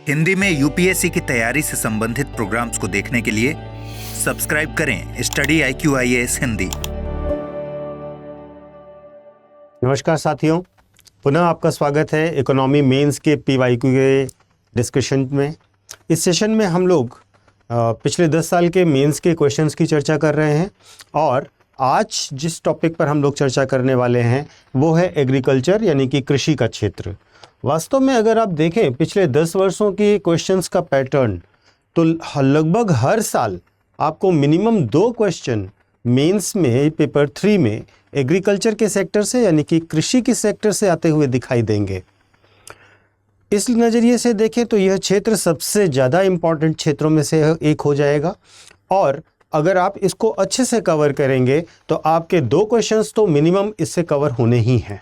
हिंदी में यूपीएससी की तैयारी से संबंधित प्रोग्राम्स को देखने के लिए सब्सक्राइब करें स्टडी IQ-IAS हिंदी। नमस्कार साथियों, पुनः आपका स्वागत है इकोनॉमी मेंस के PYQ के डिस्कशन में। इस सेशन में हम लोग पिछले 10 साल के मेंस के क्वेश्चंस की चर्चा कर रहे हैं और आज जिस टॉपिक पर हम लोग चर्चा करने वाले हैं वो है एग्रीकल्चर यानी कि कृषि का क्षेत्र। वास्तव में अगर आप देखें पिछले 10 वर्षों की क्वेश्चंस का पैटर्न तो लगभग हर साल आपको मिनिमम 2 क्वेश्चन मेंस में पेपर 3 में एग्रीकल्चर के सेक्टर से यानी कि कृषि के सेक्टर से आते हुए दिखाई देंगे। इस नज़रिए से देखें तो यह क्षेत्र सबसे ज़्यादा इम्पॉर्टेंट क्षेत्रों में से एक हो जाएगा और अगर आप इसको अच्छे से कवर करेंगे तो आपके 2 क्वेश्चंस तो मिनिमम इससे कवर होने ही हैं।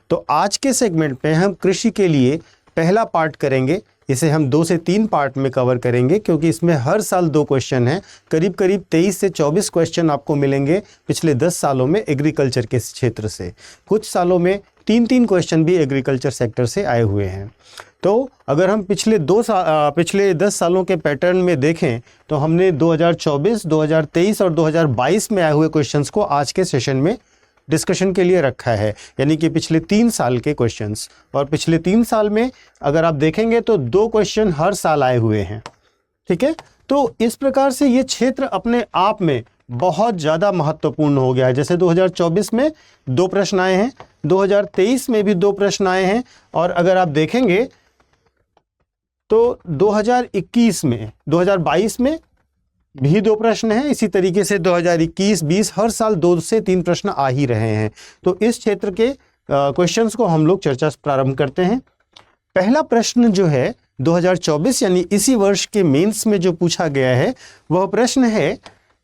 तो आज के सेगमेंट में हम कृषि के लिए पहला पार्ट करेंगे। इसे हम 2 से 3 पार्ट में कवर करेंगे क्योंकि इसमें हर साल 2 क्वेश्चन हैं। करीब 23 से 24 क्वेश्चन आपको मिलेंगे पिछले 10 सालों में एग्रीकल्चर के क्षेत्र से। कुछ सालों में 3-3 क्वेश्चन भी एग्रीकल्चर सेक्टर से आए हुए हैं। तो अगर हम पिछले 10 सालों के पैटर्न में देखें तो हमने 2024, 2023 और 2022 में आए हुए क्वेश्चंस को आज के सेशन में डिस्कशन के लिए रखा है, यानी कि पिछले 3 साल के क्वेश्चंस। और पिछले 3 साल में अगर आप देखेंगे तो 2 क्वेश्चन हर साल आए हुए हैं। ठीक है, तो इस प्रकार से ये क्षेत्र अपने आप में बहुत ज़्यादा महत्वपूर्ण हो गया है। जैसे 2024 में 2 प्रश्न आए हैं, 2023 में भी 2 प्रश्न आए हैं और अगर आप देखेंगे तो 2021 में, 2022 में भी 2 प्रश्न हैं। इसी तरीके से 2021-20 हर साल 2 से 3 प्रश्न आ ही रहे हैं। तो इस क्षेत्र के क्वेश्चंस को हम लोग चर्चा प्रारंभ करते हैं। पहला प्रश्न जो है 2024 यानी इसी वर्ष के मेंस में जो पूछा गया है वह प्रश्न है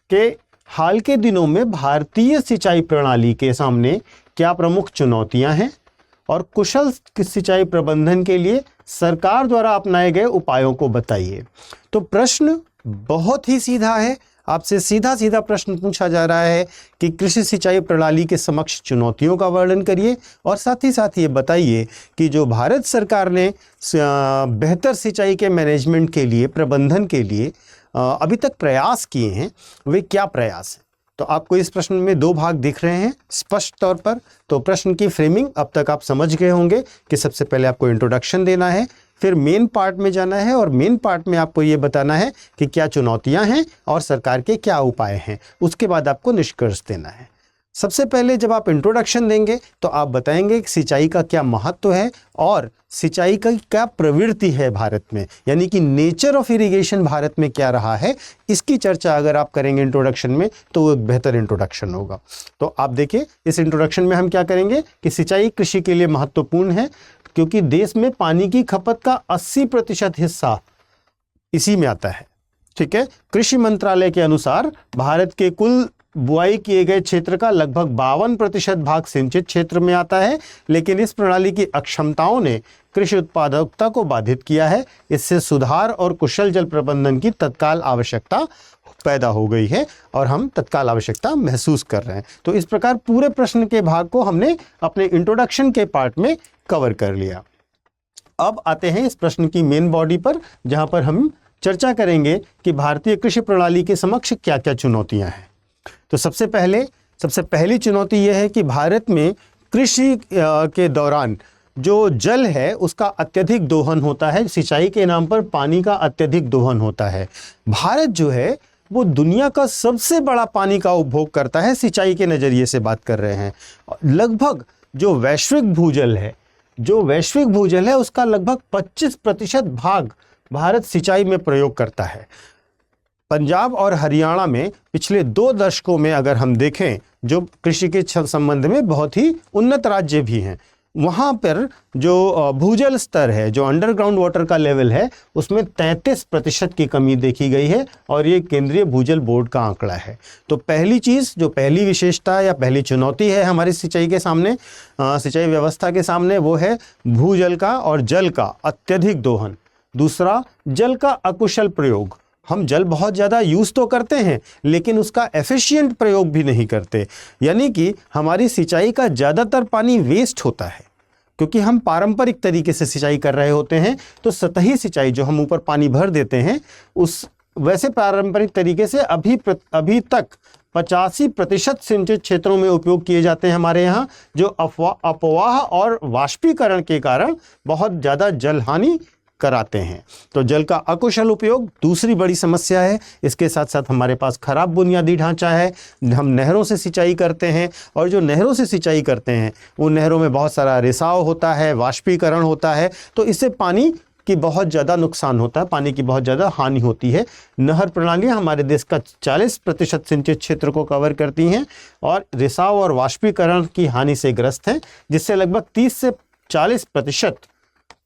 कि हाल के दिनों में भारतीय सिंचाई प्रणाली के सामने क्या प्रमुख चुनौतियां हैं और कुशल सिंचाई प्रबंधन के लिए सरकार द्वारा अपनाए गए उपायों को बताइए। तो प्रश्न बहुत ही सीधा है। आपसे सीधा सीधा प्रश्न पूछा जा रहा है कि कृषि सिंचाई प्रणाली के समक्ष चुनौतियों का वर्णन करिए और साथ ही ये बताइए कि जो भारत सरकार ने बेहतर सिंचाई के मैनेजमेंट के लिए, प्रबंधन के लिए अभी तक प्रयास किए हैं वे क्या प्रयास हैं। तो आपको इस प्रश्न में 2 भाग दिख रहे हैं स्पष्ट तौर पर। तो प्रश्न की फ्रेमिंग अब तक आप समझ गए होंगे कि सबसे पहले आपको इंट्रोडक्शन देना है, फिर मेन पार्ट में जाना है और मेन पार्ट में आपको ये बताना है कि क्या चुनौतियां हैं और सरकार के क्या उपाय हैं। उसके बाद आपको निष्कर्ष देना है। सबसे पहले जब आप इंट्रोडक्शन देंगे तो आप बताएंगे कि सिंचाई का क्या महत्व है और सिंचाई का क्या प्रवृत्ति है भारत में, यानी कि नेचर ऑफ इरिगेशन भारत में क्या रहा है। इसकी चर्चा अगर आप करेंगे इंट्रोडक्शन में तो वो एक बेहतर इंट्रोडक्शन होगा। तो आप देखिए इस इंट्रोडक्शन में हम क्या करेंगे कि सिंचाई कृषि के लिए महत्वपूर्ण है क्योंकि देश में पानी की खपत का 80% हिस्सा इसी में आता है। ठीक है, कृषि मंत्रालय के अनुसार भारत के कुल बुआई किए गए क्षेत्र का लगभग 52% भाग सिंचित क्षेत्र में आता है, लेकिन इस प्रणाली की अक्षमताओं ने कृषि उत्पादकता को बाधित किया है। इससे सुधार और कुशल जल प्रबंधन की तत्काल आवश्यकता पैदा हो गई है और हम तत्काल आवश्यकता महसूस कर रहे हैं। तो इस प्रकार पूरे प्रश्न के भाग को हमने अपने इंट्रोडक्शन के पार्ट में कवर कर लिया। अब आते हैं इस प्रश्न की मेन बॉडी पर, जहां पर हम चर्चा करेंगे कि भारतीय कृषि प्रणाली के समक्ष क्या क्या चुनौतियां हैं। तो सबसे पहली चुनौती यह है कि भारत में कृषि के दौरान जो जल है उसका अत्यधिक दोहन होता है। सिंचाई के नाम पर पानी का अत्यधिक दोहन होता है। भारत जो है वो दुनिया का सबसे बड़ा पानी का उपभोग करता है। सिंचाई के नज़रिए से बात कर रहे हैं। लगभग जो वैश्विक भूजल है उसका लगभग 25% भाग भारत सिंचाई में प्रयोग करता है। पंजाब और हरियाणा में पिछले 2 दशकों में अगर हम देखें जो कृषि के संबंध में बहुत ही उन्नत राज्य भी हैं, वहाँ पर जो भूजल स्तर है, जो अंडरग्राउंड वाटर का लेवल है, उसमें 33% की कमी देखी गई है और ये केंद्रीय भूजल बोर्ड का आंकड़ा है। तो पहली चीज़, जो पहली विशेषता या पहली चुनौती है हमारी सिंचाई के सामने, सिंचाई व्यवस्था के सामने, वो है भूजल का और जल का अत्यधिक दोहन। दूसरा, जल का अकुशल प्रयोग। हम जल बहुत ज़्यादा यूज़ तो करते हैं लेकिन उसका एफिशिएंट प्रयोग भी नहीं करते, यानी कि हमारी सिंचाई का ज़्यादातर पानी वेस्ट होता है। क्योंकि हम पारंपरिक तरीके से सिंचाई कर रहे होते हैं, तो सतही सिंचाई जो हम ऊपर पानी भर देते हैं उस वैसे पारंपरिक तरीके से अभी तक 85% सिंचित क्षेत्रों में उपयोग किए जाते हैं हमारे यहाँ, जो अपवाह और वाष्पीकरण के कारण बहुत ज़्यादा जल हानि कराते हैं। तो जल का अकुशल उपयोग दूसरी बड़ी समस्या है। इसके साथ साथ हमारे पास खराब बुनियादी ढांचा है। हम नहरों से सिंचाई करते हैं और जो नहरों से सिंचाई करते हैं वो नहरों में बहुत सारा रिसाव होता है, वाष्पीकरण होता है, तो इससे पानी की बहुत ज़्यादा नुकसान होता है, पानी की बहुत ज़्यादा हानि होती है। नहर प्रणालियाँ हमारे देश का 40% सिंचित क्षेत्र को कवर करती हैं और रिसाव और वाष्पीकरण की हानि से ग्रस्त हैं, जिससे लगभग 30 से 40%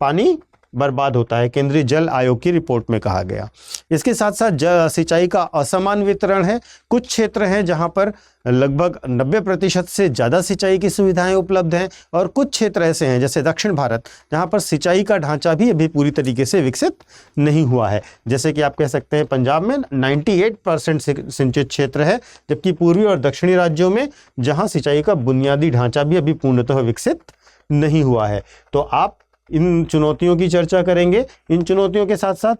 पानी बर्बाद होता है, केंद्रीय जल आयोग की रिपोर्ट में कहा गया। इसके साथ साथ सिंचाई का असमान वितरण है। कुछ क्षेत्र हैं जहां पर लगभग 90% से ज़्यादा सिंचाई की सुविधाएं उपलब्ध हैं और कुछ क्षेत्र ऐसे हैं जैसे दक्षिण भारत जहां पर सिंचाई का ढांचा भी अभी पूरी तरीके से विकसित नहीं हुआ है। जैसे कि आप कह सकते हैं पंजाब में 98% सिंचित क्षेत्र है, जबकि पूर्वी और दक्षिणी राज्यों में जहाँ सिंचाई का बुनियादी ढांचा भी अभी पूर्णतः विकसित नहीं हुआ है। तो आप इन चुनौतियों की चर्चा करेंगे। इन चुनौतियों के साथ साथ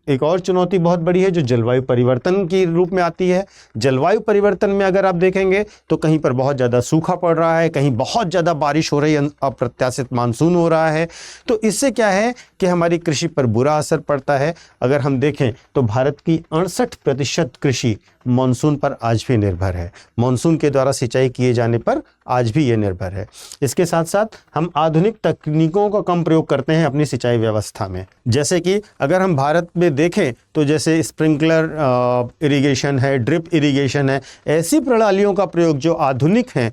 एक और चुनौती बहुत बड़ी है जो जलवायु परिवर्तन के रूप में आती है। जलवायु परिवर्तन में अगर आप देखेंगे तो कहीं पर बहुत ज़्यादा सूखा पड़ रहा है, कहीं बहुत ज़्यादा बारिश हो रही है, अप्रत्याशित मानसून हो रहा है। तो इससे क्या है कि हमारी कृषि पर बुरा असर पड़ता है। अगर हम देखें तो भारत की 68% कृषि मानसून पर आज भी निर्भर है। मानसून के द्वारा सिंचाई किए जाने पर आज भी ये निर्भर है। इसके साथ साथ हम आधुनिक तकनीकों का कम प्रयोग करते हैं अपनी सिंचाई व्यवस्था में। जैसे कि अगर हम भारत में देखें तो जैसे स्प्रिंकलर इरिगेशन है, ड्रिप इरिगेशन है, ऐसी प्रणालियों का प्रयोग जो आधुनिक हैं,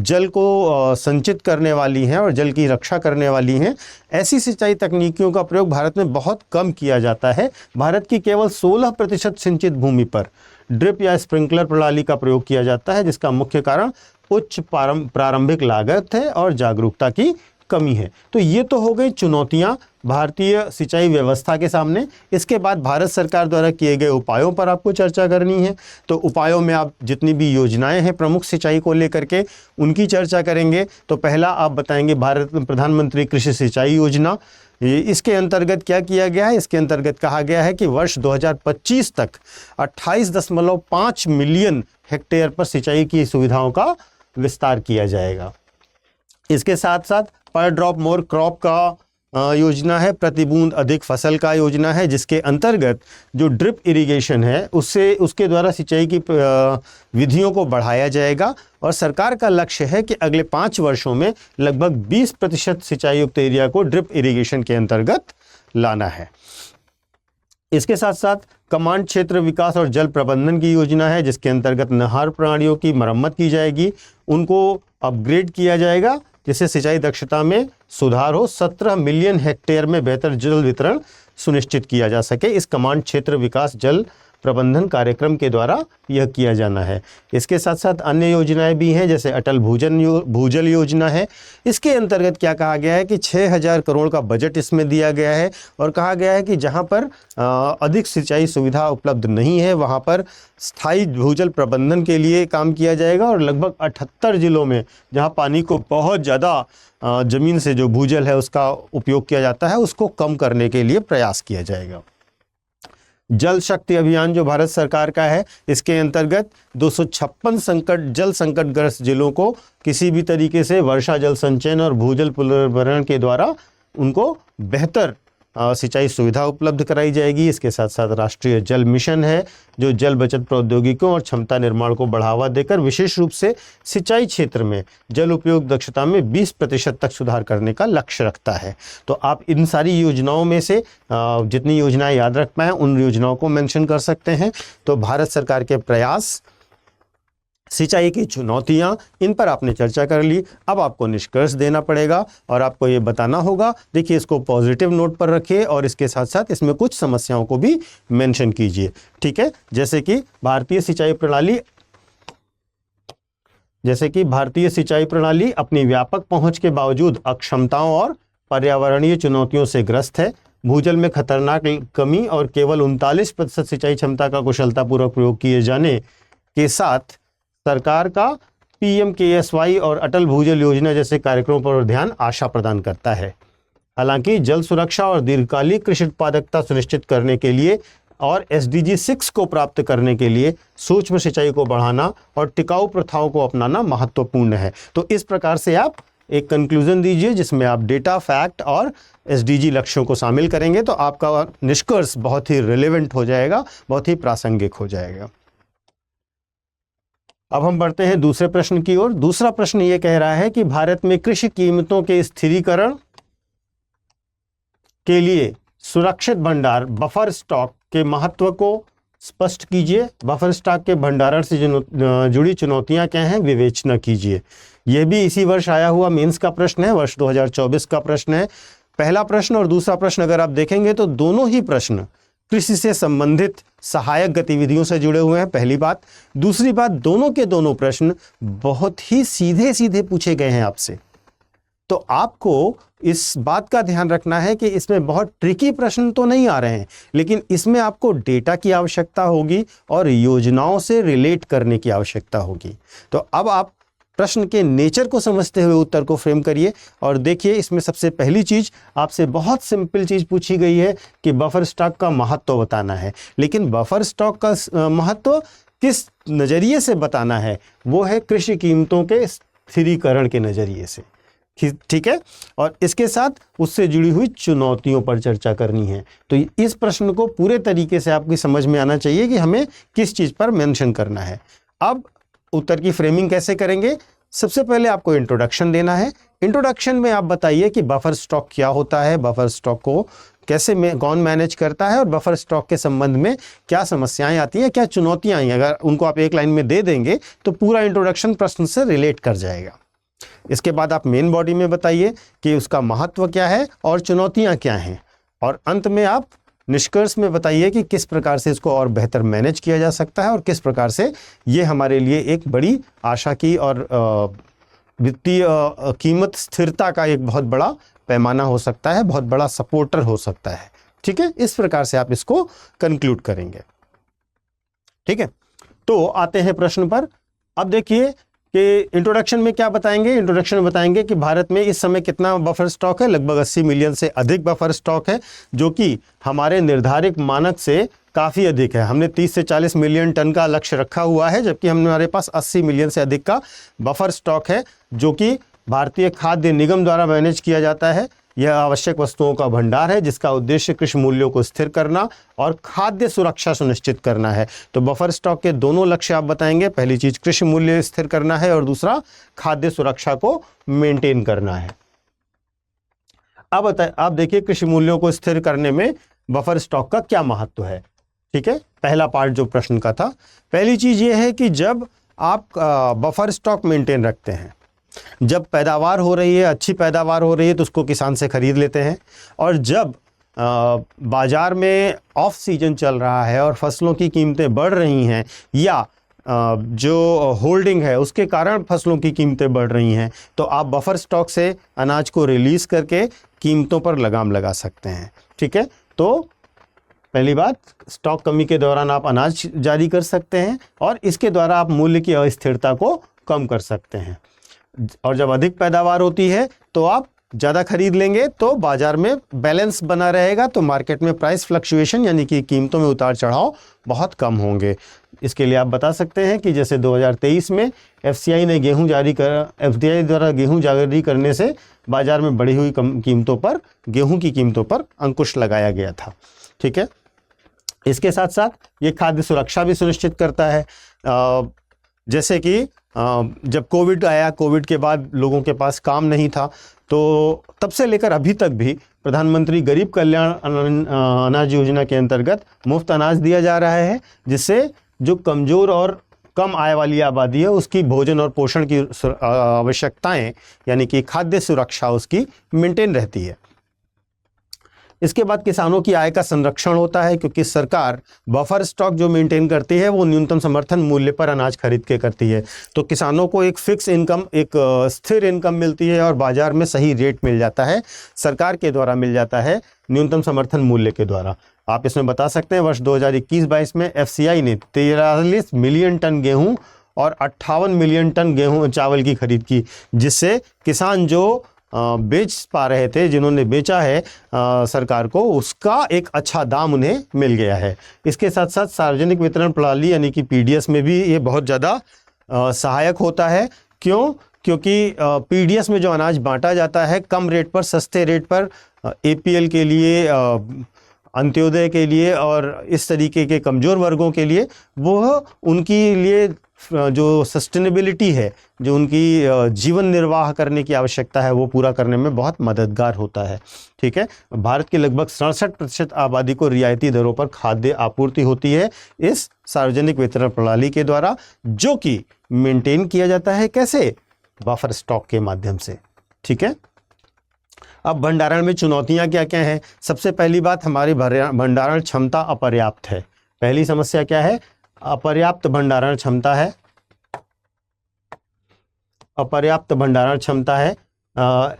जल को संचित करने वाली हैं और जल की रक्षा करने वाली हैं, ऐसी सिंचाई तकनीकियों का प्रयोग भारत में बहुत कम किया जाता है। भारत की केवल 16% सिंचित भूमि पर ड्रिप या स्प्रिंकलर प्रणाली का प्रयोग किया जाता है, जिसका मुख्य कारण उच्च प्रारंभिक लागत है और जागरूकता की कमी है। तो ये तो हो गई चुनौतियां भारतीय सिंचाई व्यवस्था के सामने। इसके बाद भारत सरकार द्वारा किए गए उपायों पर आपको चर्चा करनी है। तो उपायों में आप जितनी भी योजनाएं हैं प्रमुख सिंचाई को लेकर के उनकी चर्चा करेंगे। तो पहला आप बताएंगे भारत में प्रधानमंत्री कृषि सिंचाई योजना। इसके अंतर्गत क्या किया गया है? इसके अंतर्गत कहा गया है कि वर्ष 2025 तक 28.5 मिलियन हेक्टेयर पर सिंचाई की सुविधाओं का विस्तार किया जाएगा। इसके साथ साथ पर ड्रॉप मोर क्रॉप का योजना है, प्रति बूंद अधिक फसल का योजना है, जिसके अंतर्गत जो ड्रिप इरिगेशन है उसके द्वारा सिंचाई की विधियों को बढ़ाया जाएगा और सरकार का लक्ष्य है कि अगले 5 वर्षों में लगभग 20% सिंचाई युक्त एरिया को ड्रिप इरिगेशन के अंतर्गत लाना है। इसके साथ साथ कमांड क्षेत्र विकास और जल प्रबंधन की योजना है, जिसके अंतर्गत नहर प्रणालियों की मरम्मत की जाएगी, उनको अपग्रेड किया जाएगा जिससे सिंचाई दक्षता में सुधार हो, 17 मिलियन हेक्टेयर में बेहतर जल वितरण सुनिश्चित किया जा सके। इस कमांड क्षेत्र विकास जल प्रबंधन कार्यक्रम के द्वारा यह किया जाना है। इसके साथ साथ अन्य योजनाएं भी हैं, जैसे अटल भूजल योजना है। इसके अंतर्गत क्या कहा गया है कि 6000 करोड़ का बजट इसमें दिया गया है और कहा गया है कि जहां पर अधिक सिंचाई सुविधा उपलब्ध नहीं है वहां पर स्थायी भूजल प्रबंधन के लिए काम किया जाएगा और लगभग 78 जिलों में जहां पानी को बहुत ज़्यादा ज़मीन से जो भूजल है उसका उपयोग किया जाता है उसको कम करने के लिए प्रयास किया जाएगा। जल शक्ति अभियान जो भारत सरकार का है, इसके अंतर्गत 256 जल संकटग्रस्त जिलों को किसी भी तरीके से वर्षा जल संचयन और भूजल पुनर्भरण के द्वारा उनको बेहतर सिंचाई सुविधा उपलब्ध कराई जाएगी। इसके साथ साथ राष्ट्रीय जल मिशन है जो जल बचत प्रौद्योगिकियों और क्षमता निर्माण को बढ़ावा देकर विशेष रूप से सिंचाई क्षेत्र में जल उपयोग दक्षता में 20% तक सुधार करने का लक्ष्य रखता है। तो आप इन सारी योजनाओं में से जितनी योजनाएं याद रख पाएँ उन योजनाओं को मेंशन कर सकते हैं। तो भारत सरकार के प्रयास, सिंचाई की चुनौतियां, इन पर आपने चर्चा कर ली। अब आपको निष्कर्ष देना पड़ेगा और आपको ये बताना होगा। देखिए, इसको पॉजिटिव नोट पर रखिए और इसके साथ साथ इसमें कुछ समस्याओं को भी मेंशन कीजिए। ठीक है, जैसे कि भारतीय सिंचाई प्रणाली अपनी व्यापक पहुंच के बावजूद अक्षमताओं और पर्यावरणीय चुनौतियों से ग्रस्त है। भूजल में खतरनाक कमी और केवल 39% सिंचाई क्षमता का कुशलतापूर्वक प्रयोग किए जाने के साथ सरकार का PMKSY और अटल भूजल योजना जैसे कार्यक्रमों पर ध्यान आशा प्रदान करता है। हालांकि जल सुरक्षा और दीर्घकालिक कृषि उत्पादकता सुनिश्चित करने के लिए और SDG 6 को प्राप्त करने के लिए सूक्ष्म सिंचाई को बढ़ाना और टिकाऊ प्रथाओं को अपनाना महत्वपूर्ण है। तो इस प्रकार से आप एक कंक्लूजन दीजिए जिसमें आप डेटा, फैक्ट और SDG लक्ष्यों को शामिल करेंगे तो आपका निष्कर्ष बहुत ही रिलेवेंट हो जाएगा, बहुत ही प्रासंगिक हो जाएगा। अब हम बढ़ते हैं दूसरे प्रश्न की ओर। दूसरा प्रश्न ये कह रहा है कि भारत में कृषि कीमतों के स्थिरीकरण के लिए सुरक्षित भंडार बफर स्टॉक के महत्व को स्पष्ट कीजिए। बफर स्टॉक के भंडारण से जुड़ी चुनौतियां क्या हैं, विवेचना कीजिए। यह भी इसी वर्ष आया हुआ मेंस का प्रश्न है, वर्ष 2024 का प्रश्न है। पहला प्रश्न और दूसरा प्रश्न अगर आप देखेंगे तो दोनों ही प्रश्न कृषि से संबंधित सहायक गतिविधियों से जुड़े हुए हैं, पहली बात। दूसरी बात, दोनों के दोनों प्रश्न बहुत ही सीधे सीधे पूछे गए हैं आपसे। तो आपको इस बात का ध्यान रखना है कि इसमें बहुत ट्रिकी प्रश्न तो नहीं आ रहे हैं, लेकिन इसमें आपको डेटा की आवश्यकता होगी और योजनाओं से रिलेट करने की आवश्यकता होगी। तो अब आप प्रश्न के नेचर को समझते हुए उत्तर को फ्रेम करिए और देखिए इसमें सबसे पहली चीज आपसे बहुत सिंपल चीज पूछी गई है कि बफर स्टॉक का महत्व बताना है। लेकिन बफर स्टॉक का महत्व किस नजरिए से बताना है, वो है कृषि कीमतों के स्थिरीकरण के नजरिए से, ठीक है। और इसके साथ उससे जुड़ी हुई चुनौतियों पर चर्चा करनी है। तो इस प्रश्न को पूरे तरीके से आपकी समझ में आना चाहिए कि हमें किस चीज पर मेंशन करना है। अब उत्तर की फ्रेमिंग कैसे करेंगे, सबसे पहले आपको इंट्रोडक्शन देना है। इंट्रोडक्शन में आप बताइए कि बफर स्टॉक क्या होता है, बफर स्टॉक को कैसे कौन मैनेज करता है और बफर स्टॉक के संबंध में क्या समस्याएं आती हैं, क्या चुनौतियां आई हैं। अगर उनको आप एक लाइन में दे देंगे तो पूरा इंट्रोडक्शन प्रश्न से रिलेट कर जाएगा। इसके बाद आप मेन बॉडी में बताइए कि उसका महत्व क्या है और चुनौतियां क्या हैं, और अंत में आप निष्कर्ष में बताइए कि किस प्रकार से इसको और बेहतर मैनेज किया जा सकता है और किस प्रकार से ये हमारे लिए एक बड़ी आशा की और वित्तीय कीमत स्थिरता का एक बहुत बड़ा पैमाना हो सकता है, बहुत बड़ा सपोर्टर हो सकता है। ठीक है, इस प्रकार से आप इसको कंक्लूड करेंगे। ठीक है, तो आते हैं प्रश्न पर। अब देखिए कि इंट्रोडक्शन में क्या बताएंगे। इंट्रोडक्शन में बताएंगे कि भारत में इस समय कितना बफर स्टॉक है, लगभग 80 मिलियन से अधिक बफर स्टॉक है, जो कि हमारे निर्धारित मानक से काफ़ी अधिक है। हमने 30 से 40 मिलियन टन का लक्ष्य रखा हुआ है, जबकि हमारे पास 80 मिलियन से अधिक का बफर स्टॉक है, जो कि भारतीय खाद्य निगम द्वारा मैनेज किया जाता है। यह आवश्यक वस्तुओं का भंडार है जिसका उद्देश्य कृषि मूल्यों को स्थिर करना और खाद्य सुरक्षा सुनिश्चित करना है। तो बफर स्टॉक के दोनों लक्ष्य आप बताएंगे। पहली चीज कृषि मूल्य स्थिर करना है और दूसरा खाद्य सुरक्षा को मेंटेन करना है। अब आप देखिए कृषि मूल्यों को स्थिर करने में बफर स्टॉक का क्या महत्व है। ठीक है, पहला पार्ट जो प्रश्न का था, पहली चीज ये है कि जब आप बफर स्टॉक मेंटेन रखते हैं, जब पैदावार हो रही है, अच्छी पैदावार हो रही है, तो उसको किसान से खरीद लेते हैं, और जब बाजार में ऑफ सीजन चल रहा है और फसलों की कीमतें बढ़ रही हैं या जो होल्डिंग है उसके कारण फसलों की कीमतें बढ़ रही हैं, तो आप बफर स्टॉक से अनाज को रिलीज़ करके कीमतों पर लगाम लगा सकते हैं। ठीक है, तो पहली बात, स्टॉक कमी के दौरान आप अनाज जारी कर सकते हैं और इसके द्वारा आप मूल्य की अस्थिरता को कम कर सकते हैं। और जब अधिक पैदावार होती है तो आप ज़्यादा खरीद लेंगे तो बाजार में बैलेंस बना रहेगा, तो मार्केट में प्राइस फ्लक्चुएशन यानी कि कीमतों में उतार चढ़ाव बहुत कम होंगे। इसके लिए आप बता सकते हैं कि जैसे 2023 में FCI ने FDI द्वारा गेहूं जारी करने से बाजार में बढ़ी हुई कीमतों पर, गेहूं की कीमतों पर अंकुश लगाया गया था। ठीक है, इसके साथ साथ ये खाद्य सुरक्षा भी सुनिश्चित करता है। जैसे कि जब कोविड आया, कोविड के बाद लोगों के पास काम नहीं था, तो तब से लेकर अभी तक भी प्रधानमंत्री गरीब कल्याण अनाज योजना के अंतर्गत मुफ्त अनाज दिया जा रहा है, जिससे जो कमज़ोर और कम आय वाली आबादी है उसकी भोजन और पोषण की आवश्यकताएं यानी कि खाद्य सुरक्षा उसकी मेंटेन रहती है। इसके बाद किसानों की आय का संरक्षण होता है, क्योंकि सरकार बफर स्टॉक जो मेंटेन करती है वो न्यूनतम समर्थन मूल्य पर अनाज खरीद के करती है, तो किसानों को एक फिक्स इनकम, एक स्थिर इनकम मिलती है और बाजार में सही रेट मिल जाता है, सरकार के द्वारा मिल जाता है न्यूनतम समर्थन मूल्य के द्वारा। आप इसमें बता सकते हैं वर्ष 2021-22 में FCI ने 43 मिलियन टन गेहूँ और 58 मिलियन टन गेहूं चावल की खरीद की, जिससे किसान जो बेच पा रहे थे, जिन्होंने बेचा है सरकार को, उसका एक अच्छा दाम उन्हें मिल गया है। इसके साथ साथ सार्वजनिक वितरण प्रणाली यानी कि पीडीएस में भी ये बहुत ज़्यादा सहायक होता है। क्यों? क्योंकि पीडीएस में जो अनाज बांटा जाता है कम रेट पर, सस्ते रेट पर, एपीएल के लिए, अंत्योदय के लिए और इस तरीके के कमज़ोर वर्गों के लिए, वो उनकी लिए जो सस्टेनेबिलिटी है, जो उनकी जीवन निर्वाह करने की आवश्यकता है, वो पूरा करने में बहुत मददगार होता है। ठीक है, भारत की लगभग 67% आबादी को रियायती दरों पर खाद्य आपूर्ति होती है इस सार्वजनिक वितरण प्रणाली के द्वारा, जो कि मेंटेन किया जाता है कैसे? बफर स्टॉक के माध्यम से। ठीक है, अब भंडारण में चुनौतियां क्या क्या हैं? सबसे पहली बात, हमारी भंडारण क्षमता अपर्याप्त है। पहली समस्या क्या है? अपर्याप्त भंडारण क्षमता है। अपर्याप्त भंडारण क्षमता है।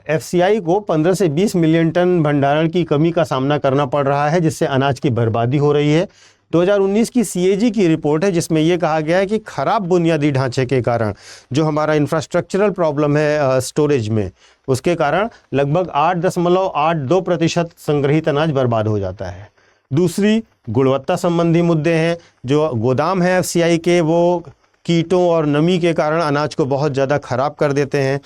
एफसीआई को 15 से 20 मिलियन टन भंडारण की कमी का सामना करना पड़ रहा है, जिससे अनाज की बर्बादी हो रही है। 2019 की सीएजी की रिपोर्ट है, जिसमें यह कहा गया है कि खराब बुनियादी ढांचे के कारण, जो हमारा इंफ्रास्ट्रक्चरल प्रॉब्लम है स्टोरेज में, उसके कारण लगभग 8.82% संग्रहित अनाज बर्बाद हो जाता है। दूसरी, गुणवत्ता संबंधी मुद्दे हैं। जो गोदाम है एफसीआई के, वो कीटों और नमी के कारण अनाज को बहुत ज़्यादा ख़राब कर देते हैं,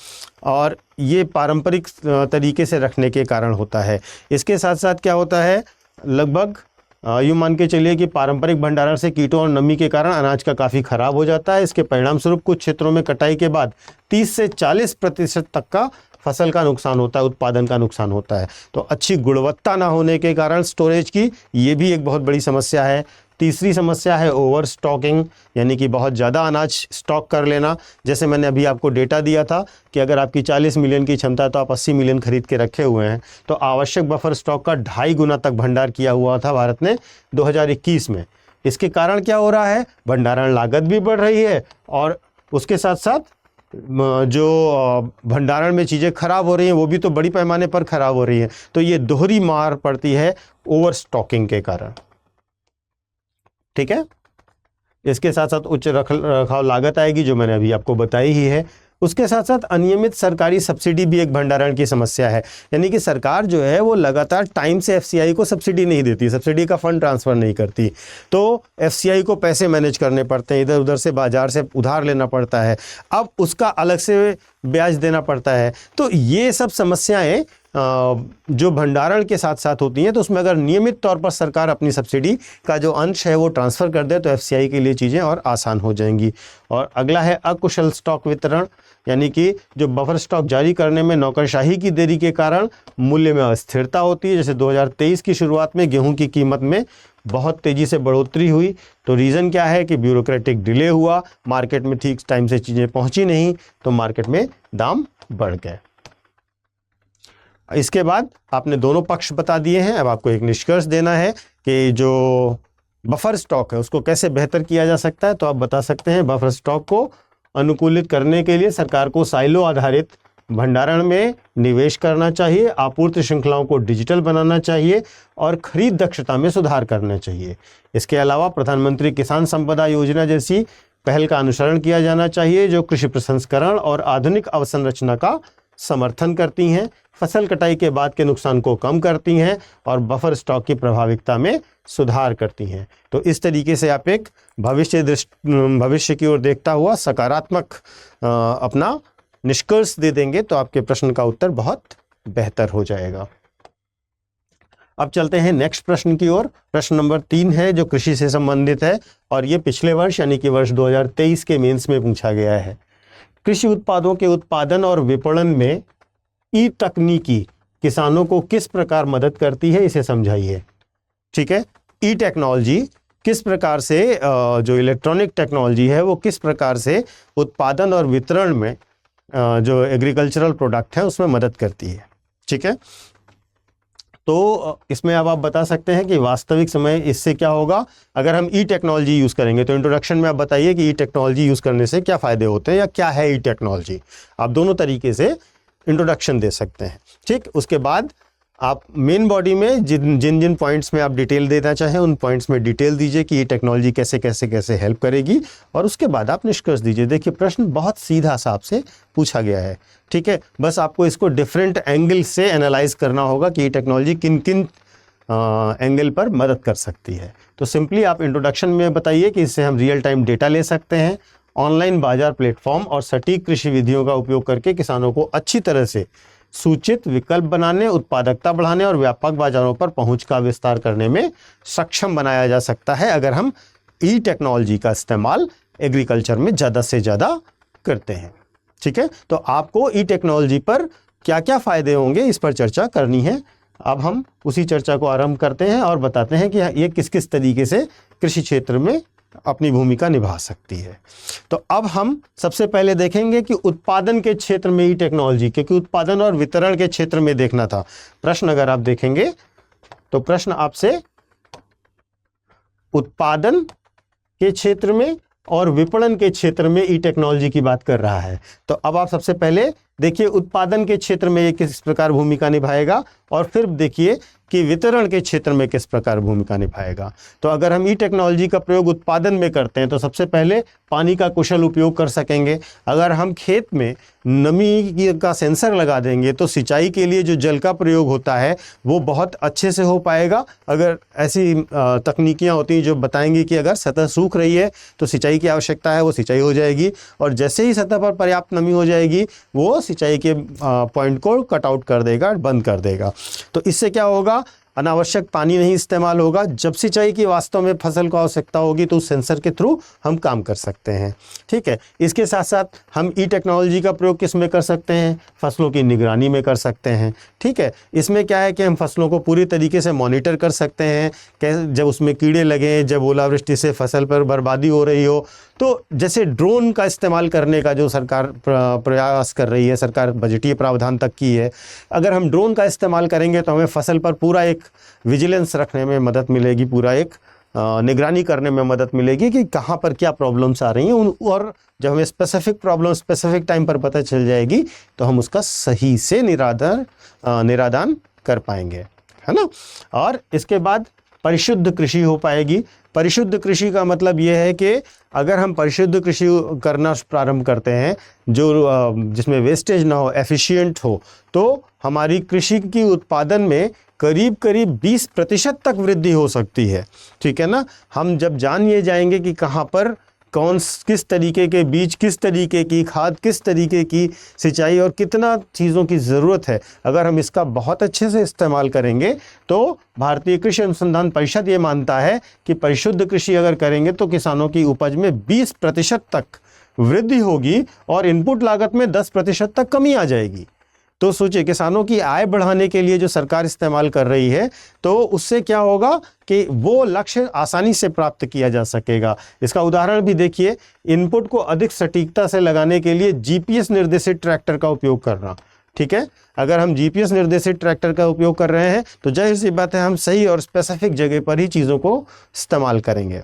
और ये पारंपरिक तरीके से रखने के कारण होता है। इसके साथ साथ क्या होता है, लगभग यूँ मान के चलिए कि पारंपरिक भंडारण से कीटों और नमी के कारण अनाज का काफ़ी ख़राब हो जाता है। इसके परिणाम स्वरूप कुछ क्षेत्रों में कटाई के बाद 30 से 40% तक का फसल का नुकसान होता है, उत्पादन का नुकसान होता है। तो अच्छी गुणवत्ता ना होने के कारण स्टोरेज की, ये भी एक बहुत बड़ी समस्या है। तीसरी समस्या है ओवर स्टॉकिंग, यानी कि बहुत ज़्यादा अनाज स्टॉक कर लेना। जैसे मैंने अभी आपको डेटा दिया था कि अगर आपकी 40 मिलियन की क्षमता है तो आप 80 मिलियन खरीद के रखे हुए हैं, तो आवश्यक बफर स्टॉक का 2.5 गुना तक भंडार किया हुआ था भारत ने 2021 में। इसके कारण क्या हो रहा है, भंडारण लागत भी बढ़ रही है, और उसके साथ साथ जो भंडारण में चीज़ें खराब हो रही हैं वो भी तो बड़ी पैमाने पर खराब हो रही हैं। तो ये दोहरी मार पड़ती है ओवर स्टॉकिंग के कारण। ठीक है, इसके साथ साथ उच्च रखरखाव लागत आएगी, जो मैंने अभी आपको बताई ही है। उसके साथ साथ अनियमित सरकारी सब्सिडी भी एक भंडारण की समस्या है, यानी कि सरकार जो है वो लगातार टाइम से एफसीआई को सब्सिडी नहीं देती, सब्सिडी का फंड ट्रांसफ़र नहीं करती, तो एफसीआई को पैसे मैनेज करने पड़ते हैं, इधर उधर से बाजार से उधार लेना पड़ता है, अब उसका अलग से ब्याज देना पड़ता है। तो ये सब समस्याएं जो भंडारण के साथ साथ होती हैं, तो उसमें अगर नियमित तौर पर सरकार अपनी सब्सिडी का जो अंश है वो ट्रांसफ़र कर दे तो एफसीआई के लिए चीज़ें और आसान हो जाएंगी। और अगला है अकुशल स्टॉक वितरण, यानी कि जो बफर स्टॉक जारी करने में नौकरशाही की देरी के कारण मूल्य में अस्थिरता होती है। जैसे 2023 की शुरुआत में गेहूं की कीमत में बहुत तेज़ी से बढ़ोतरी हुई, तो रीज़न क्या है कि ब्यूरोक्रेटिक डिले हुआ, मार्केट में ठीक टाइम से चीज़ें पहुंची नहीं, तो मार्केट में दाम बढ़ गए। इसके बाद आपने दोनों पक्ष बता दिए हैं, अब आपको एक निष्कर्ष देना है कि जो बफर स्टॉक है उसको कैसे बेहतर किया जा सकता है। तो आप बता सकते हैं, बफर स्टॉक को अनुकूलित करने के लिए सरकार को साइलो आधारित भंडारण में निवेश करना चाहिए, आपूर्ति श्रृंखलाओं को डिजिटल बनाना चाहिए और खरीद दक्षता में सुधार करना चाहिए। इसके अलावा प्रधानमंत्री किसान संपदा योजना जैसी पहल का अनुसरण किया जाना चाहिए, जो कृषि प्रसंस्करण और आधुनिक अवसंरचना का समर्थन करती हैं, फसल कटाई के बाद के नुकसान को कम करती हैं और बफर स्टॉक की प्रभाविकता में सुधार करती हैं। तो इस तरीके से आप एक भविष्य की ओर देखता हुआ सकारात्मक अपना निष्कर्ष दे देंगे, तो आपके प्रश्न का उत्तर बहुत बेहतर हो जाएगा। अब चलते हैं नेक्स्ट प्रश्न की ओर। प्रश्न नंबर 3 है, जो कृषि से संबंधित है, और ये पिछले वर्ष यानी कि वर्ष 2023 के मेंस में पूछा गया है। कृषि उत्पादों के उत्पादन और विपणन में ई तकनीकी किसानों को किस प्रकार मदद करती है, इसे समझाइए। ठीक है, ई टेक्नोलॉजी किस प्रकार से, जो इलेक्ट्रॉनिक टेक्नोलॉजी है वो किस प्रकार से उत्पादन और वितरण में जो एग्रीकल्चरल प्रोडक्ट है उसमें मदद करती है। ठीक है, तो इसमें अब आप बता सकते हैं कि वास्तविक समय इससे क्या होगा अगर हम ई टेक्नोलॉजी यूज़ करेंगे। तो इंट्रोडक्शन में आप बताइए कि ई टेक्नोलॉजी यूज़ करने से क्या फ़ायदे होते हैं या क्या है ई टेक्नोलॉजी। आप दोनों तरीके से इंट्रोडक्शन दे सकते हैं। ठीक, उसके बाद आप मेन बॉडी में जिन जिन जिन पॉइंट्स में आप डिटेल देना चाहें उन पॉइंट्स में डिटेल दीजिए कि ये टेक्नोलॉजी कैसे कैसे कैसे हेल्प करेगी, और उसके बाद आप निष्कर्ष दीजिए। देखिए प्रश्न बहुत सीधा सा आपसे पूछा गया है, ठीक है, बस आपको इसको डिफरेंट एंगल से एनालाइज करना होगा कि ये टेक्नोलॉजी किन किन एंगल पर मदद कर सकती है। तो सिंपली आप इंट्रोडक्शन में बताइए कि इससे हम रियल टाइम डेटा ले सकते हैं, ऑनलाइन बाजार प्लेटफॉर्म और सटीक कृषि विधियों का उपयोग करके किसानों को अच्छी तरह से सूचित विकल्प बनाने, उत्पादकता बढ़ाने और व्यापक बाजारों पर पहुंच का विस्तार करने में सक्षम बनाया जा सकता है अगर हम ई टेक्नोलॉजी का इस्तेमाल एग्रीकल्चर में ज़्यादा से ज़्यादा करते हैं। ठीक है, तो आपको ई टेक्नोलॉजी पर क्या क्या फ़ायदे होंगे इस पर चर्चा करनी है। अब हम उसी चर्चा को आरंभ करते हैं और बताते हैं कि ये किस किस तरीके से कृषि क्षेत्र में अपनी भूमिका निभा सकती है। तो अब हम सबसे पहले देखेंगे कि उत्पादन के क्षेत्र में ई टेक्नोलॉजी, क्योंकि उत्पादन और वितरण के क्षेत्र में देखना था प्रश्न, अगर आप देखेंगे तो प्रश्न आपसे उत्पादन के क्षेत्र में और विपणन के क्षेत्र में ई टेक्नोलॉजी की बात कर रहा है। तो अब आप सबसे पहले देखिए उत्पादन के क्षेत्र में ये किस प्रकार भूमिका निभाएगा, और फिर देखिए कि वितरण के क्षेत्र में किस प्रकार भूमिका निभाएगा। तो अगर हम ई टेक्नोलॉजी का प्रयोग उत्पादन में करते हैं तो सबसे पहले पानी का कुशल उपयोग कर सकेंगे। अगर हम खेत में नमी का सेंसर लगा देंगे तो सिंचाई के लिए जो जल का प्रयोग होता है वो बहुत अच्छे से हो पाएगा। अगर ऐसी तकनीकियाँ होती हैं जो बताएंगी कि अगर सतह सूख रही है तो सिंचाई की आवश्यकता है, वो सिंचाई हो जाएगी, और जैसे ही सतह पर पर्याप्त नमी हो जाएगी वो सिंचाई के पॉइंट को कट आउट कर देगा, बंद कर देगा। तो इससे क्या होगा, अनावश्यक पानी नहीं इस्तेमाल होगा। जब सिंचाई की वास्तव में फसल को आवश्यकता होगी तो उस सेंसर के थ्रू हम काम कर सकते हैं। ठीक है, इसके साथ साथ हम ई टेक्नोलॉजी का प्रयोग किस में कर सकते हैं, फसलों की निगरानी में कर सकते हैं। ठीक है, इसमें क्या है कि हम फसलों को पूरी तरीके से मॉनिटर कर सकते हैं, जब उसमें कीड़े लगे, जब ओलावृष्टि से फसल पर बर्बादी हो रही हो, तो जैसे ड्रोन का इस्तेमाल करने का जो सरकार प्रयास कर रही है, सरकार बजटीय प्रावधान तक की है, अगर हम ड्रोन का इस्तेमाल करेंगे तो हमें फसल पर पूरा एक विजिलेंस रखने में मदद मिलेगी, पूरा एक निगरानी करने में मदद मिलेगी कि कहाँ पर क्या प्रॉब्लम्स आ रही हैं, और जब हमें स्पेसिफिक प्रॉब्लम स्पेसिफिक टाइम पर पता चल जाएगी तो हम उसका सही से निरादान कर पाएंगे, है ना। और इसके बाद परिशुद्ध कृषि हो पाएगी। परिशुद्ध कृषि का मतलब ये है कि अगर हम परिशुद्ध कृषि करना प्रारंभ करते हैं जो जिसमें वेस्टेज ना हो, एफिशिएंट हो, तो हमारी कृषि की उत्पादन में करीब करीब 20% तक वृद्धि हो सकती है। ठीक है ना, हम जब जान ये जाएंगे कि कहाँ पर किस तरीके के बीज, किस तरीके की खाद, किस तरीके की सिंचाई और कितना चीज़ों की ज़रूरत है, अगर हम इसका बहुत अच्छे से इस्तेमाल करेंगे तो भारतीय कृषि अनुसंधान परिषद ये मानता है कि परिशुद्ध कृषि अगर करेंगे तो किसानों की उपज में 20% तक वृद्धि होगी और इनपुट लागत में 10% तक कमी आ जाएगी। तो सोचिए, किसानों की आय बढ़ाने के लिए जो सरकार इस्तेमाल कर रही है, तो उससे क्या होगा कि वो लक्ष्य आसानी से प्राप्त किया जा सकेगा। इसका उदाहरण भी देखिए, इनपुट को अधिक सटीकता से लगाने के लिए जीपीएस निर्देशित ट्रैक्टर का उपयोग करना। ठीक है, अगर हम जीपीएस निर्देशित ट्रैक्टर का उपयोग कर रहे हैं तो जाहिर सी बात है हम सही और स्पेसिफिक जगह पर ही चीज़ों को इस्तेमाल करेंगे।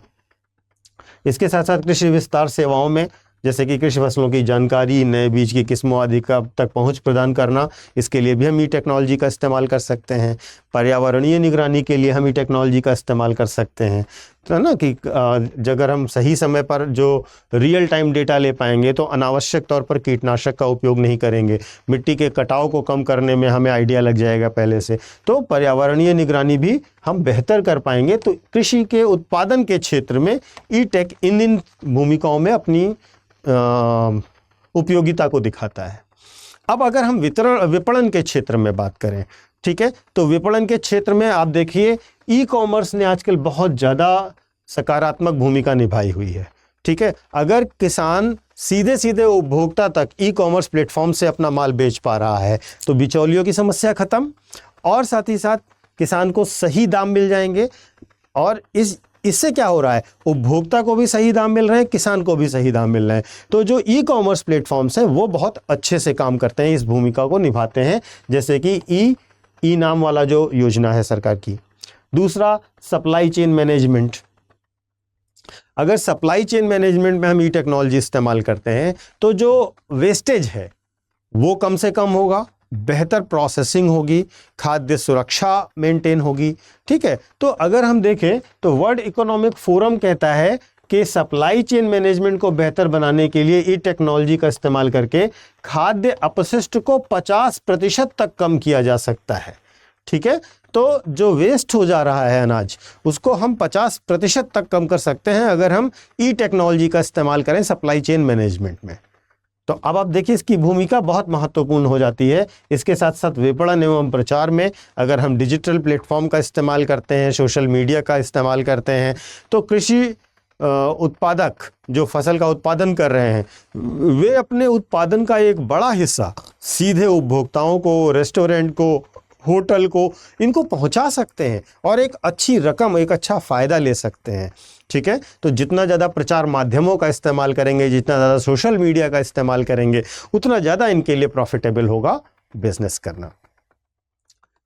इसके साथ साथ कृषि विस्तार सेवाओं में, जैसे कि कृषि फसलों की जानकारी, नए बीज की किस्मों आदि का तक पहुंच प्रदान करना, इसके लिए भी हम ई टेक्नोलॉजी का इस्तेमाल कर सकते हैं। पर्यावरणीय निगरानी के लिए हम ई टेक्नोलॉजी का इस्तेमाल कर सकते हैं, तो ना कि अगर हम सही समय पर जो रियल टाइम डेटा ले पाएंगे तो अनावश्यक तौर पर कीटनाशक का उपयोग नहीं करेंगे, मिट्टी के कटाव को कम करने में हमें आइडिया लग जाएगा पहले से, तो पर्यावरणीय निगरानी भी हम बेहतर कर पाएंगे। तो कृषि के उत्पादन के क्षेत्र में ई टेक इन भूमिकाओं में अपनी उपयोगिता को दिखाता है। अब अगर हम विपणन के क्षेत्र में बात करें, ठीक है, तो विपणन के क्षेत्र में आप देखिए ई कॉमर्स ने आजकल बहुत ज़्यादा सकारात्मक भूमिका निभाई हुई है। ठीक है, अगर किसान सीधे सीधे उपभोक्ता तक ई कॉमर्स प्लेटफॉर्म से अपना माल बेच पा रहा है तो बिचौलियों की समस्या खत्म, और साथ ही साथ किसान को सही दाम मिल जाएंगे, और इससे क्या हो रहा है, उपभोक्ता को भी सही दाम मिल रहे हैं, किसान को भी सही दाम मिल रहे हैं। तो जो ई कॉमर्स प्लेटफॉर्म्स हैं वो बहुत अच्छे से काम करते हैं, इस भूमिका को निभाते हैं, जैसे कि ई नाम वाला जो योजना है सरकार की। दूसरा, सप्लाई चेन मैनेजमेंट। अगर सप्लाई चेन मैनेजमेंट में हम ई टेक्नोलॉजी इस्तेमाल करते हैं तो जो वेस्टेज है वो कम से कम होगा, बेहतर प्रोसेसिंग होगी, खाद्य सुरक्षा मेंटेन होगी। ठीक है, तो अगर हम देखें तो वर्ल्ड इकोनॉमिक फोरम कहता है कि सप्लाई चेन मैनेजमेंट को बेहतर बनाने के लिए ई टेक्नोलॉजी का इस्तेमाल करके खाद्य अपशिष्ट को 50% तक कम किया जा सकता है। ठीक है, तो जो वेस्ट हो जा रहा है अनाज, उसको हम 50% तक कम कर सकते हैं अगर हम ई टेक्नोलॉजी का इस्तेमाल करें सप्लाई चेन मैनेजमेंट में। तो अब आप देखिए इसकी भूमिका बहुत महत्वपूर्ण हो जाती है। इसके साथ साथ विपणन एवं प्रचार में अगर हम डिजिटल प्लेटफॉर्म का इस्तेमाल करते हैं, सोशल मीडिया का इस्तेमाल करते हैं, तो कृषि उत्पादक जो फसल का उत्पादन कर रहे हैं, वे अपने उत्पादन का एक बड़ा हिस्सा सीधे उपभोक्ताओं को, रेस्टोरेंट को, होटल को, इनको पहुंचा सकते हैं और एक अच्छी रकम, एक अच्छा फ़ायदा ले सकते हैं। ठीक है, तो जितना ज़्यादा प्रचार माध्यमों का इस्तेमाल करेंगे, जितना ज़्यादा सोशल मीडिया का इस्तेमाल करेंगे, उतना ज़्यादा इनके लिए प्रॉफिटेबल होगा बिजनेस करना।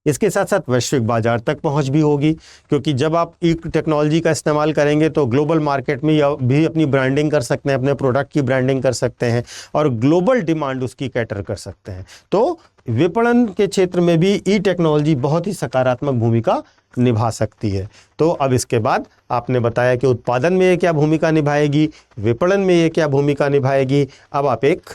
इसके साथ साथ वैश्विक बाजार तक पहुंच भी होगी, क्योंकि जब आप ई टेक्नोलॉजी का इस्तेमाल करेंगे तो ग्लोबल मार्केट में भी अपनी ब्रांडिंग कर सकते हैं, अपने प्रोडक्ट की ब्रांडिंग कर सकते हैं और ग्लोबल डिमांड उसकी कैटर कर सकते हैं। तो विपणन के क्षेत्र में भी ई टेक्नोलॉजी बहुत ही सकारात्मक भूमिका निभा सकती है। तो अब इसके बाद आपने बताया कि उत्पादन में ये क्या भूमिका निभाएगी, विपणन में ये क्या भूमिका निभाएगी। अब आप एक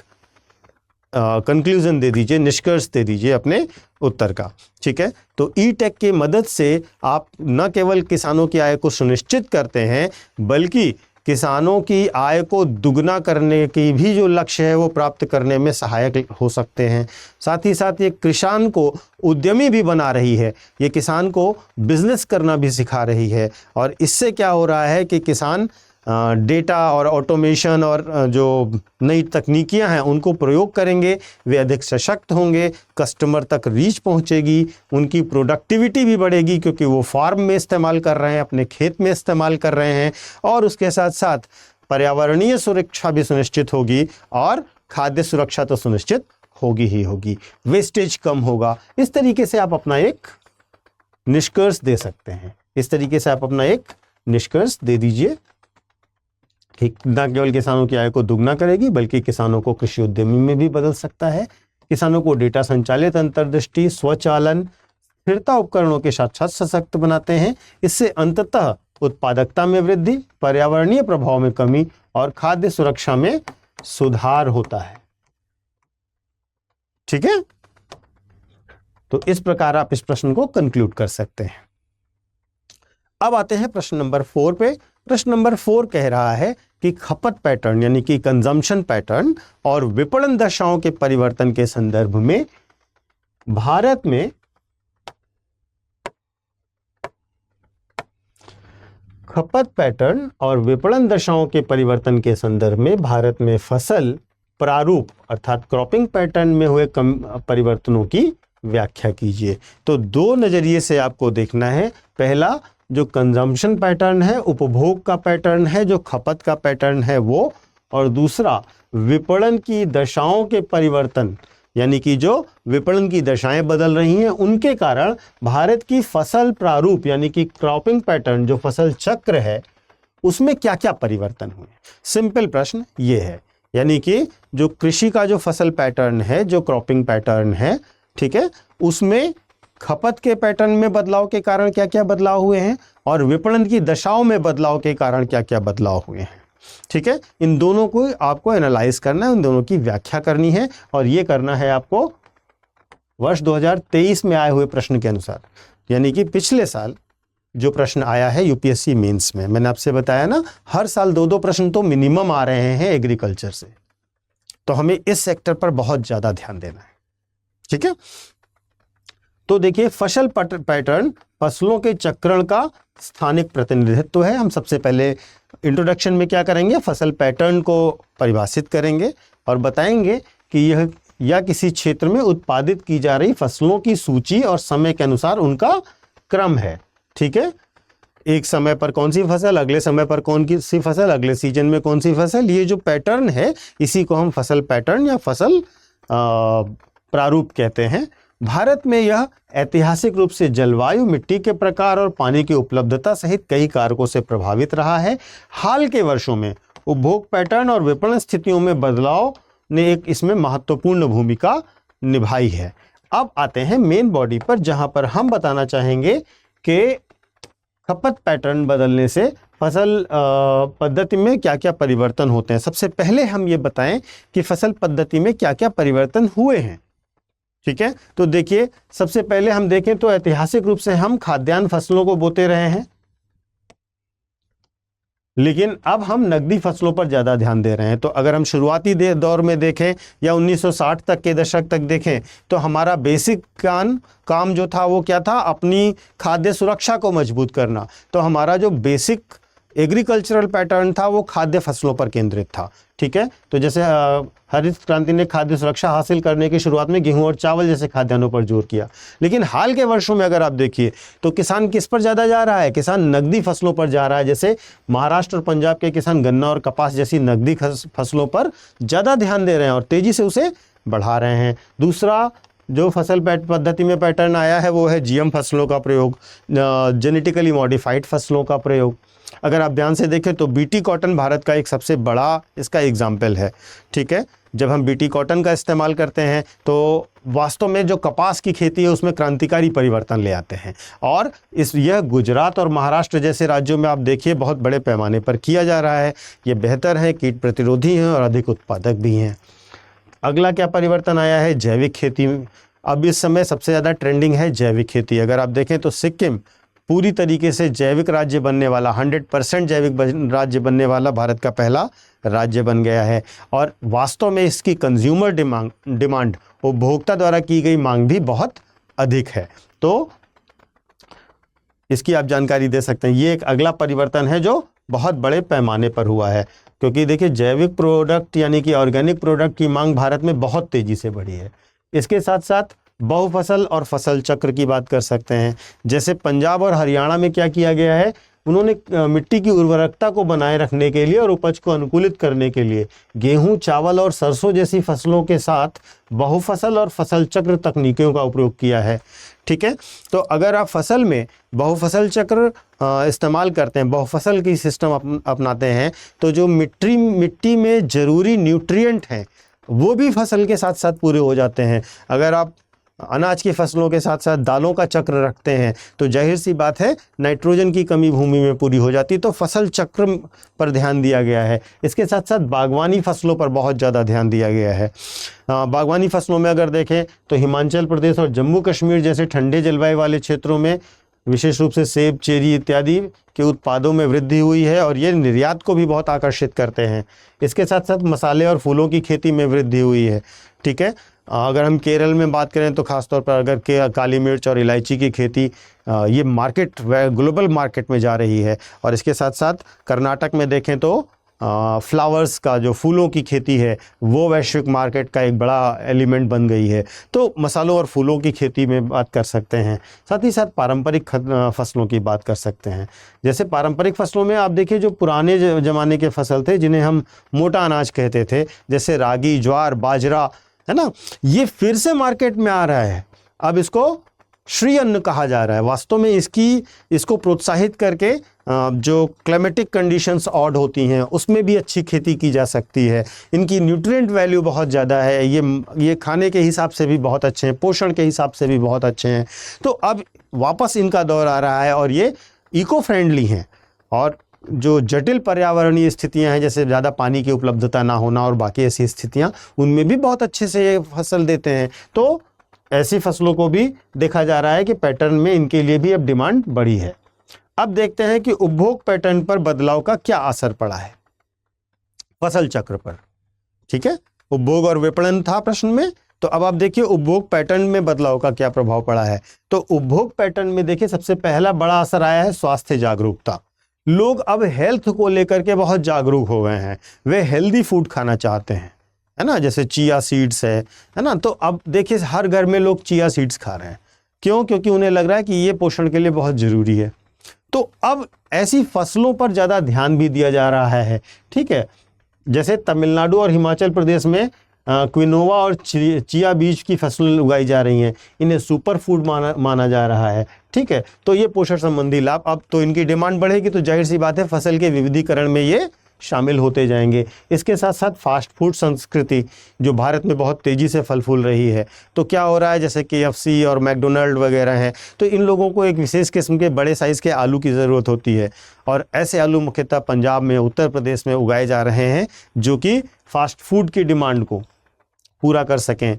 कंक्लूजन दे दीजिए, निष्कर्ष दे दीजिए अपने उत्तर का। ठीक है, तो ई टेक की मदद से आप न केवल किसानों की आय को सुनिश्चित करते हैं, बल्कि किसानों की आय को दुगना करने की भी जो लक्ष्य है वो प्राप्त करने में सहायक हो सकते हैं। साथ ही साथ ये किसान को उद्यमी भी बना रही है, ये किसान को बिजनेस करना भी सिखा रही है। और इससे क्या हो रहा है कि किसान डेटा और ऑटोमेशन और जो नई तकनीकियां हैं उनको प्रयोग करेंगे, वे अधिक सशक्त होंगे, कस्टमर तक रीच पहुंचेगी, उनकी प्रोडक्टिविटी भी बढ़ेगी क्योंकि वो फार्म में इस्तेमाल कर रहे हैं, अपने खेत में इस्तेमाल कर रहे हैं। और उसके साथ साथ पर्यावरणीय सुरक्षा भी सुनिश्चित होगी और खाद्य सुरक्षा तो सुनिश्चित होगी ही होगी, वेस्टेज कम होगा। इस तरीके से आप अपना एक निष्कर्ष दे सकते हैं, इस तरीके से आप अपना एक निष्कर्ष दे दीजिए। ठीक, न केवल किसानों की आय को दुगना करेगी बल्कि किसानों को कृषि उद्यमी में भी बदल सकता है। किसानों को डेटा संचालित अंतर्दृष्टि, स्वचालन, स्थिरता उपकरणों के साथ साथ सशक्त बनाते हैं। इससे अंततः उत्पादकता में वृद्धि, पर्यावरणीय प्रभाव में कमी और खाद्य सुरक्षा में सुधार होता है। ठीक है, तो इस प्रकार आप इस प्रश्न को कंक्लूड कर सकते हैं। अब आते हैं प्रश्न नंबर 4 पे। प्रश्न नंबर 4 कह रहा है कि खपत पैटर्न यानी कि कंजम्पशन पैटर्न और विपणन दशाओं के परिवर्तन के संदर्भ में भारत में खपत पैटर्न और विपणन दशाओं के परिवर्तन के संदर्भ में भारत में फसल प्रारूप अर्थात क्रॉपिंग पैटर्न में हुए परिवर्तनों की व्याख्या कीजिए। तो दो नजरिए से आपको देखना है। पहला जो कंजम्पशन पैटर्न है, उपभोग का पैटर्न है, जो खपत का पैटर्न है वो, और दूसरा विपणन की दशाओं के परिवर्तन यानी कि जो विपणन की दशाएं बदल रही हैं उनके कारण भारत की फसल प्रारूप यानी कि क्रॉपिंग पैटर्न जो फसल चक्र है उसमें क्या क्या परिवर्तन हुए। सिंपल प्रश्न ये है, यानी कि जो कृषि का जो फसल पैटर्न है, जो क्रॉपिंग पैटर्न है, ठीक है, उसमें खपत के पैटर्न में बदलाव के कारण क्या क्या बदलाव हुए हैं और विपणन की दशाओं में बदलाव के कारण क्या क्या बदलाव हुए हैं। ठीक है, इन दोनों को आपको एनालाइज करना है, इन दोनों की व्याख्या करनी है और ये करना है आपको वर्ष 2023 में आए हुए प्रश्न के अनुसार। यानी कि पिछले साल जो प्रश्न आया है यूपीएससी मेंस में, मैंने आपसे बताया ना हर साल 2-2 प्रश्न तो मिनिमम आ रहे हैं एग्रीकल्चर से, तो हमें इस सेक्टर पर बहुत ज्यादा ध्यान देना है। ठीक है, तो देखिए फसल पैटर्न फसलों के चक्रण का स्थानिक प्रतिनिधित्व है। हम सबसे पहले इंट्रोडक्शन में क्या करेंगे, फसल पैटर्न को परिभाषित करेंगे और बताएंगे कि यह या किसी क्षेत्र में उत्पादित की जा रही फसलों की सूची और समय के अनुसार उनका क्रम है। ठीक है, एक समय पर कौन सी फसल, अगले समय पर कौन सी फसल, अगले सीजन में कौन सी फसल, ये जो पैटर्न है इसी को हम फसल पैटर्न या फसल प्रारूप कहते हैं। भारत में यह ऐतिहासिक रूप से जलवायु, मिट्टी के प्रकार और पानी की उपलब्धता सहित कई कारकों से प्रभावित रहा है। हाल के वर्षों में उपभोग पैटर्न और विपणन स्थितियों में बदलाव ने एक इसमें महत्वपूर्ण भूमिका निभाई है। अब आते हैं मेन बॉडी पर, जहां पर हम बताना चाहेंगे कि खपत पैटर्न बदलने से फसल पद्धति में क्या क्या परिवर्तन होते हैं। सबसे पहले हम ये बताएं कि फसल पद्धति में क्या क्या परिवर्तन हुए हैं। ठीक है, तो देखिए सबसे पहले हम देखें तो ऐतिहासिक रूप से हम खाद्यान्न फसलों को बोते रहे हैं, लेकिन अब हम नकदी फसलों पर ज़्यादा ध्यान दे रहे हैं। तो अगर हम शुरुआती दौर में देखें या 1960 तक के दशक तक देखें तो हमारा बेसिक काम जो था वो क्या था, अपनी खाद्य सुरक्षा को मजबूत करना। तो हमारा जो बेसिक एग्रीकल्चरल पैटर्न था वो खाद्य फसलों पर केंद्रित था। ठीक है, तो जैसे हरित क्रांति ने खाद्य सुरक्षा हासिल करने की शुरुआत में गेहूं और चावल जैसे खाद्यान्नों पर जोर किया, लेकिन हाल के वर्षों में अगर आप देखिए तो किसान किस पर ज़्यादा जा रहा है, किसान नकदी फसलों पर जा रहा है। जैसे महाराष्ट्र और पंजाब के किसान गन्ना और कपास जैसी नकदी फसलों पर ज़्यादा ध्यान दे रहे हैं और तेज़ी से उसे बढ़ा रहे हैं। दूसरा जो फसल पद्धति में पैटर्न आया है वो है जीएम फसलों का प्रयोग, जेनेटिकली मॉडिफाइड फसलों का प्रयोग। अगर आप ध्यान से देखें तो बीटी कॉटन भारत का एक सबसे बड़ा इसका एग्जाम्पल है। ठीक है, जब हम बीटी कॉटन का इस्तेमाल करते हैं तो वास्तव में जो कपास की खेती है उसमें क्रांतिकारी परिवर्तन ले आते हैं, और यह गुजरात और महाराष्ट्र जैसे राज्यों में आप देखिए बहुत बड़े पैमाने पर किया जा रहा है। ये बेहतर है, कीट प्रतिरोधी हैं और अधिक उत्पादक भी हैं। अगला क्या परिवर्तन आया है, जैविक खेती। अब इस समय सबसे ज़्यादा ट्रेंडिंग है जैविक खेती। अगर आप देखें तो सिक्किम पूरी तरीके से जैविक राज्य बनने वाला, 100% जैविक राज्य बनने वाला भारत का पहला राज्य बन गया है। और वास्तव में इसकी कंज्यूमर डिमांड उपभोक्ता द्वारा की गई मांग भी बहुत अधिक है। तो इसकी आप जानकारी दे सकते हैं। ये एक अगला परिवर्तन है जो बहुत बड़े पैमाने पर हुआ है, क्योंकि देखिए जैविक प्रोडक्ट यानी कि ऑर्गेनिक प्रोडक्ट की मांग भारत में बहुत तेज़ी से बढ़ी है। इसके साथ साथ बहुफसल और फसल चक्र की बात कर सकते हैं। जैसे पंजाब और हरियाणा में क्या किया गया है, उन्होंने मिट्टी की उर्वरकता को बनाए रखने के लिए और उपज को अनुकूलित करने के लिए गेहूं, चावल और सरसों जैसी फसलों के साथ बहुफसल और फसल चक्र तकनीकों का उपयोग किया है। ठीक है, तो अगर आप फसल में बहुफसल चक्र इस्तेमाल करते हैं, बहुफसल की सिस्टम अपनाते हैं, तो जो मिट्टी में ज़रूरी न्यूट्रिएंट हैं वो भी फसल के साथ साथ पूरे हो जाते हैं। अगर आप अनाज की फसलों के साथ साथ दालों का चक्र रखते हैं तो जाहिर सी बात है नाइट्रोजन की कमी भूमि में पूरी हो जाती है। तो फसल चक्र पर ध्यान दिया गया है। इसके साथ साथ बागवानी फसलों पर बहुत ज़्यादा ध्यान दिया गया है। बागवानी फसलों में अगर देखें तो हिमाचल प्रदेश और जम्मू कश्मीर जैसे ठंडे जलवायु वाले क्षेत्रों में विशेष रूप से सेब, चेरी इत्यादि के उत्पादों में वृद्धि हुई है और ये निर्यात को भी बहुत आकर्षित करते हैं। इसके साथ साथ मसाले और फूलों की खेती में वृद्धि हुई है। ठीक है, अगर हम केरल में बात करें तो ख़ासतौर पर अगर काली मिर्च और इलायची की खेती ये मार्केट ग्लोबल मार्केट में जा रही है। और इसके साथ साथ कर्नाटक में देखें तो फ्लावर्स का जो फूलों की खेती है वो वैश्विक मार्केट का एक बड़ा एलिमेंट बन गई है। तो मसालों और फूलों की खेती में बात कर सकते हैं। साथ ही साथ पारंपरिक फसलों की बात कर सकते हैं। जैसे पारंपरिक फसलों में आप देखिए जो पुराने ज़माने के फसल थे जिन्हें हम मोटा अनाज कहते थे, जैसे रागी, ज्वार, बाजरा, है ना, ये फिर से मार्केट में आ रहा है। अब इसको श्री अन्न कहा जा रहा है। वास्तव में इसको प्रोत्साहित करके जो क्लाइमेटिक कंडीशंस ऑड होती हैं उसमें भी अच्छी खेती की जा सकती है। इनकी न्यूट्रिएंट वैल्यू बहुत ज़्यादा है, ये खाने के हिसाब से भी बहुत अच्छे हैं, पोषण के हिसाब से भी बहुत अच्छे हैं। तो अब वापस इनका दौर आ रहा है और ये इको फ्रेंडली हैं। और जो जटिल पर्यावरणीय स्थितियां हैं जैसे ज़्यादा पानी की उपलब्धता ना होना और बाकी ऐसी स्थितियां, उनमें भी बहुत अच्छे से ये फसल देते हैं। तो ऐसी फसलों को भी देखा जा रहा है कि पैटर्न में इनके लिए भी अब डिमांड बढ़ी है। अब देखते हैं कि उपभोग पैटर्न पर बदलाव का क्या असर पड़ा है फसल चक्र पर। ठीक है, उपभोग और विपणन था प्रश्न में, तो अब आप देखिए उपभोग पैटर्न में बदलाव का क्या प्रभाव पड़ा है। तो उपभोग पैटर्न में देखिए सबसे पहला बड़ा असर आया है स्वास्थ्य जागरूकता। लोग अब हेल्थ को लेकर के बहुत जागरूक हो गए हैं, वे हेल्दी फूड खाना चाहते हैं, है ना, जैसे चिया सीड्स है ना। तो अब देखिए हर घर में लोग चिया सीड्स खा रहे हैं। क्यों? क्योंकि उन्हें लग रहा है कि ये पोषण के लिए बहुत ज़रूरी है। तो अब ऐसी फसलों पर ज़्यादा ध्यान भी दिया जा रहा है। ठीक है, जैसे तमिलनाडु और हिमाचल प्रदेश में क्विनोवा और चिया बीज की फसल उगाई जा रही हैं। इन्हें सुपर फूड माना जा रहा है। ठीक है, तो ये पोषण संबंधी लाभ, अब तो इनकी डिमांड बढ़ेगी तो जाहिर सी बात है फसल के विविधीकरण में ये शामिल होते जाएंगे। इसके साथ साथ फास्ट फूड संस्कृति जो भारत में बहुत तेज़ी से फल फूल रही है, तो क्या हो रहा है, जैसे KFC और मैकडोनल्ड वगैरह हैं, तो इन लोगों को एक विशेष किस्म के बड़े साइज़ के आलू की ज़रूरत होती है, और ऐसे आलू मुख्यतः पंजाब में, उत्तर प्रदेश में उगाए जा रहे हैं जो कि फास्ट फूड की डिमांड को पूरा कर सकें।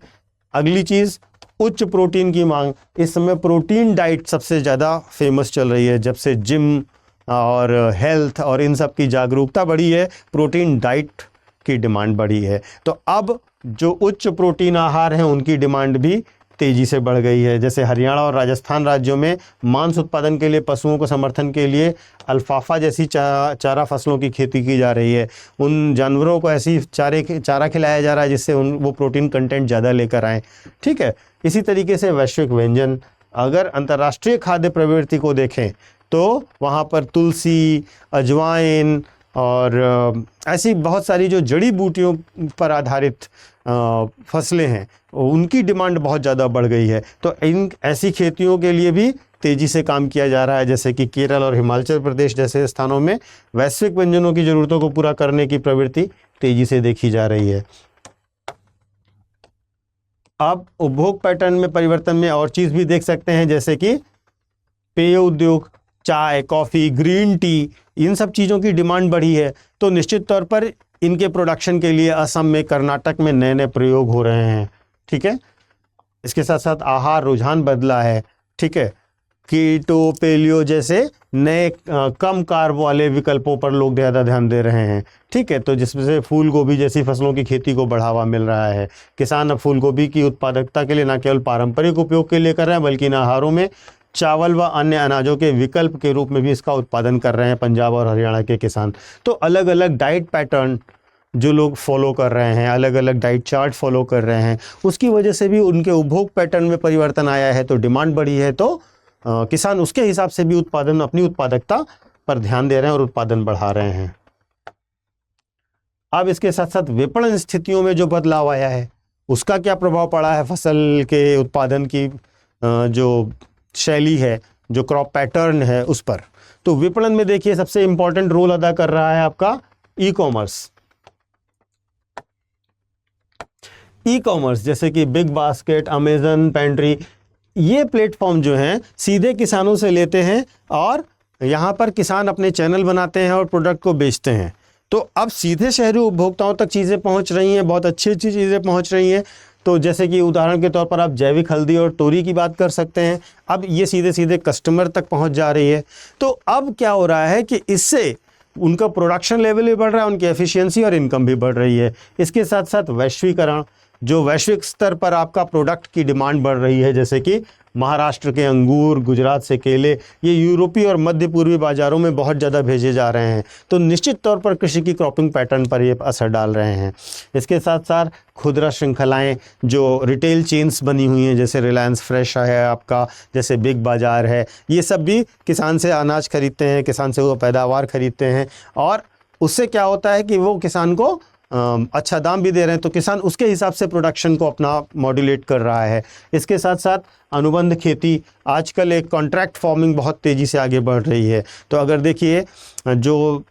अगली चीज़, उच्च प्रोटीन की मांग। इस समय प्रोटीन डाइट सबसे ज़्यादा फेमस चल रही है। जब से जिम और हेल्थ और इन सब की जागरूकता बढ़ी है, प्रोटीन डाइट की डिमांड बढ़ी है। तो अब जो उच्च प्रोटीन आहार हैं उनकी डिमांड भी तेज़ी से बढ़ गई है। जैसे हरियाणा और राजस्थान राज्यों में मांस उत्पादन के लिए पशुओं को समर्थन के लिए अल्फाफा जैसी चारा फसलों की खेती की जा रही है। उन जानवरों को ऐसी चारा खिलाया जा रहा है जिससे वो प्रोटीन कंटेंट ज़्यादा लेकर आएँ। ठीक है, इसी तरीके से वैश्विक व्यंजन, अगर अंतर्राष्ट्रीय खाद्य प्रवृत्ति को देखें तो वहाँ पर तुलसी, अजवाइन और ऐसी बहुत सारी जो जड़ी बूटियों पर आधारित फसलें हैं, उनकी डिमांड बहुत ज़्यादा बढ़ गई है। तो इन ऐसी खेतियों के लिए भी तेज़ी से काम किया जा रहा है। जैसे कि केरल और हिमाचल प्रदेश जैसे स्थानों में वैश्विक व्यंजनों की ज़रूरतों को पूरा करने की प्रवृत्ति तेज़ी से देखी जा रही है। अब उपभोग पैटर्न में परिवर्तन में और चीज़ भी देख सकते हैं, जैसे कि पेय उद्योग, चाय, कॉफ़ी, ग्रीन टी, इन सब चीज़ों की डिमांड बढ़ी है। तो निश्चित तौर पर इनके प्रोडक्शन के लिए असम में, कर्नाटक में नए नए प्रयोग हो रहे हैं। ठीक है, इसके साथ साथ आहार रुझान बदला है। ठीक है, कीटो, पेलियो जैसे नए कम कार्ब वाले विकल्पों पर लोग ज़्यादा ध्यान दे रहे हैं। ठीक है, तो जिसमें से फूल गोभी जैसी फसलों की खेती को बढ़ावा मिल रहा है। किसान अब फूल गोभी की उत्पादकता के लिए न केवल पारंपरिक उपयोग के लिए कर रहे हैं, बल्कि इन आहारों में चावल व अन्य अनाजों के विकल्प के रूप में भी इसका उत्पादन कर रहे हैं पंजाब और हरियाणा के किसान। तो अलग अलग डाइट पैटर्न जो लोग फॉलो कर रहे हैं, अलग अलग डाइट चार्ट फॉलो कर रहे हैं, उसकी वजह से भी उनके उपभोग पैटर्न में परिवर्तन आया है। तो डिमांड बढ़ी है, तो किसान उसके हिसाब से भी अपनी उत्पादकता पर ध्यान दे रहे हैं और उत्पादन बढ़ा रहे हैं। अब इसके साथ साथ विपणन स्थितियों में जो बदलाव आया है, उसका क्या प्रभाव पड़ा है फसल के उत्पादन की जो शैली है, जो क्रॉप पैटर्न है उस पर। तो विपणन में देखिए सबसे इंपॉर्टेंट रोल अदा कर रहा है आपका ई कॉमर्स। ई कॉमर्स जैसे कि बिग बास्केट, अमेजन, पेंट्री, ये प्लेटफॉर्म जो हैं सीधे किसानों से लेते हैं और यहाँ पर किसान अपने चैनल बनाते हैं और प्रोडक्ट को बेचते हैं। तो अब सीधे शहरी उपभोक्ताओं तक चीज़ें पहुँच रही हैं, बहुत अच्छी अच्छी चीज़ें पहुँच रही हैं। तो जैसे कि उदाहरण के तौर पर आप जैविक हल्दी और तोरी की बात कर सकते हैं, अब ये सीधे सीधे कस्टमर तक पहुंच जा रही है। तो अब क्या हो रहा है कि इससे उनका प्रोडक्शन लेवल भी बढ़ रहा है, उनकी एफिशिएंसी और इनकम भी बढ़ रही है। इसके साथ साथ वैश्वीकरण, जो वैश्विक स्तर पर आपका प्रोडक्ट की डिमांड बढ़ रही है, जैसे कि महाराष्ट्र के अंगूर, गुजरात से केले, ये यूरोपीय और मध्य पूर्वी बाज़ारों में बहुत ज़्यादा भेजे जा रहे हैं। तो निश्चित तौर पर कृषि की क्रॉपिंग पैटर्न पर ये असर डाल रहे हैं। इसके साथ साथ खुदरा श्रृंखलाएं जो रिटेल चेन्स बनी हुई हैं, जैसे रिलायंस फ्रेश है आपका, जैसे बिग बाज़ार है, ये सब भी किसान से अनाज खरीदते हैं, किसान से वो पैदावार खरीदते हैं, और उससे क्या होता है कि वो किसान को अच्छा दाम भी दे रहे हैं, तो किसान उसके हिसाब से प्रोडक्शन को अपना मॉड्यूलेट कर रहा है। इसके साथ साथ अनुबंध खेती, आजकल एक कॉन्ट्रैक्ट फार्मिंग बहुत तेज़ी से आगे बढ़ रही है। तो अगर देखिए, जो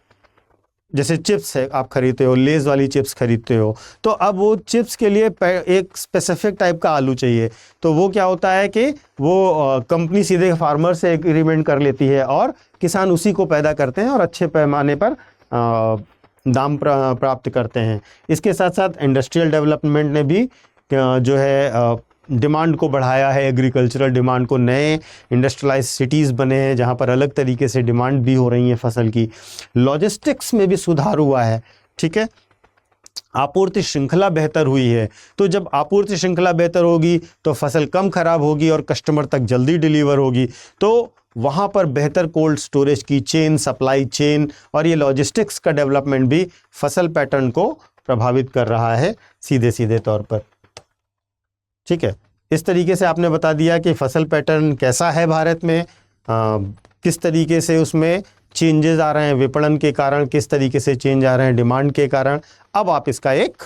जैसे चिप्स है आप खरीदते हो, लेज़ वाली चिप्स खरीदते हो, तो अब वो चिप्स के लिए एक स्पेसिफिक टाइप का आलू चाहिए। तो वो क्या होता है कि वो कंपनी सीधे फार्मर से एग्रीमेंट कर लेती है और किसान उसी को पैदा करते हैं और अच्छे पैमाने पर दाम प्राप्त करते हैं। इसके साथ साथ इंडस्ट्रियल डेवलपमेंट ने भी जो है डिमांड को बढ़ाया है, एग्रीकल्चरल डिमांड को। नए इंडस्ट्रियलाइज सिटीज़ बने हैं जहाँ पर अलग तरीके से डिमांड भी हो रही है फसल की। लॉजिस्टिक्स में भी सुधार हुआ है। ठीक है, आपूर्ति श्रृंखला बेहतर हुई है। तो जब आपूर्ति श्रृंखला बेहतर होगी तो फसल कम खराब होगी और कस्टमर तक जल्दी डिलीवर होगी। तो वहाँ पर बेहतर कोल्ड स्टोरेज की चेन, सप्लाई चेन और ये लॉजिस्टिक्स का डेवलपमेंट भी फसल पैटर्न को प्रभावित कर रहा है सीधे सीधे तौर पर। ठीक है, इस तरीके से आपने बता दिया कि फसल पैटर्न कैसा है भारत में, किस तरीके से उसमें चेंजेस आ रहे हैं विपणन के कारण, किस तरीके से चेंज आ रहे हैं डिमांड के कारण। अब आप इसका एक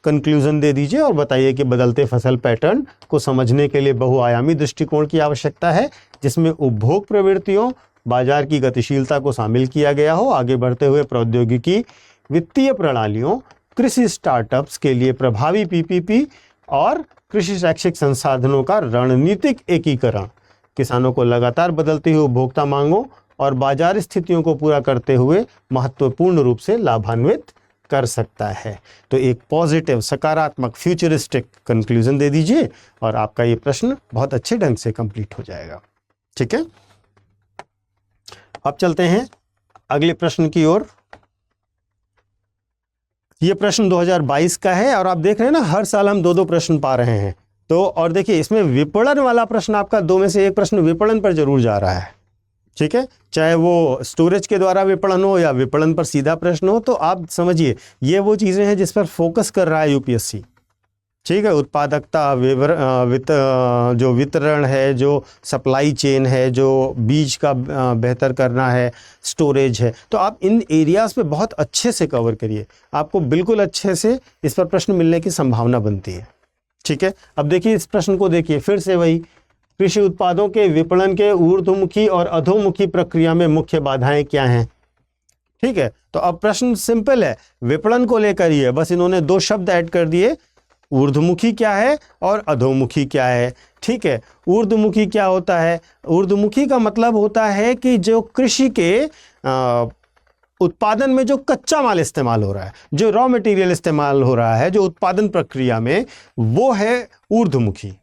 कंक्लूजन दे दीजिए और बताइए कि बदलते फसल पैटर्न को समझने के लिए बहुआयामी दृष्टिकोण की आवश्यकता है, जिसमें उपभोग प्रवृत्तियों, बाजार की गतिशीलता को शामिल किया गया हो, आगे बढ़ते हुए प्रौद्योगिकी वित्तीय प्रणालियों, कृषि स्टार्टअप्स के लिए प्रभावी पीपीपी और कृषि शैक्षिक संसाधनों का रणनीतिक एकीकरण किसानों को लगातार बदलती हुई उपभोक्ता मांगों और बाजार स्थितियों को पूरा करते हुए महत्वपूर्ण रूप से लाभान्वित कर सकता है। तो एक पॉजिटिव, सकारात्मक, फ्यूचरिस्टिक कंक्लूजन दे दीजिए और आपका ये प्रश्न बहुत अच्छे ढंग से कंप्लीट हो जाएगा। ठीक है, अब चलते हैं अगले प्रश्न की ओर। ये प्रश्न 2022 का है और आप देख रहे हैं ना, हर साल हम 2-2 प्रश्न पा रहे हैं। तो और देखिए, इसमें विपणन वाला प्रश्न आपका 2 में से एक प्रश्न विपणन पर जरूर जा रहा है। ठीक है, चाहे वो स्टोरेज के द्वारा विपणन हो या विपणन पर सीधा प्रश्न हो, तो आप समझिए ये वो चीज़ें हैं जिस पर फोकस कर रहा है यूपीएससी। ठीक है, उत्पादकता, जो वितरण है, जो सप्लाई चेन है, जो बीज का बेहतर करना है, स्टोरेज है, तो आप इन एरियाज़ पे बहुत अच्छे से कवर करिए, आपको बिल्कुल अच्छे से इस पर प्रश्न मिलने की संभावना बनती है। ठीक है, अब देखिए इस प्रश्न को देखिए, फिर से वही, कृषि उत्पादों के विपणन के ऊर्ध्वमुखी और अधोमुखी प्रक्रिया में मुख्य बाधाएं क्या हैं। ठीक है, तो अब प्रश्न सिंपल है, विपणन को लेकर ही है, बस इन्होंने 2 शब्द ऐड कर दिए, ऊर्ध्वमुखी क्या है और अधोमुखी क्या है। ठीक है, ऊर्ध्वमुखी क्या होता है? ऊर्ध्वमुखी का मतलब होता है कि जो कृषि के उत्पादन में जो कच्चा माल इस्तेमाल हो रहा है, जो रॉ मटेरियल इस्तेमाल हो रहा है, जो उत्पादन प्रक्रिया में, वो है ऊर्ध्वमुखी।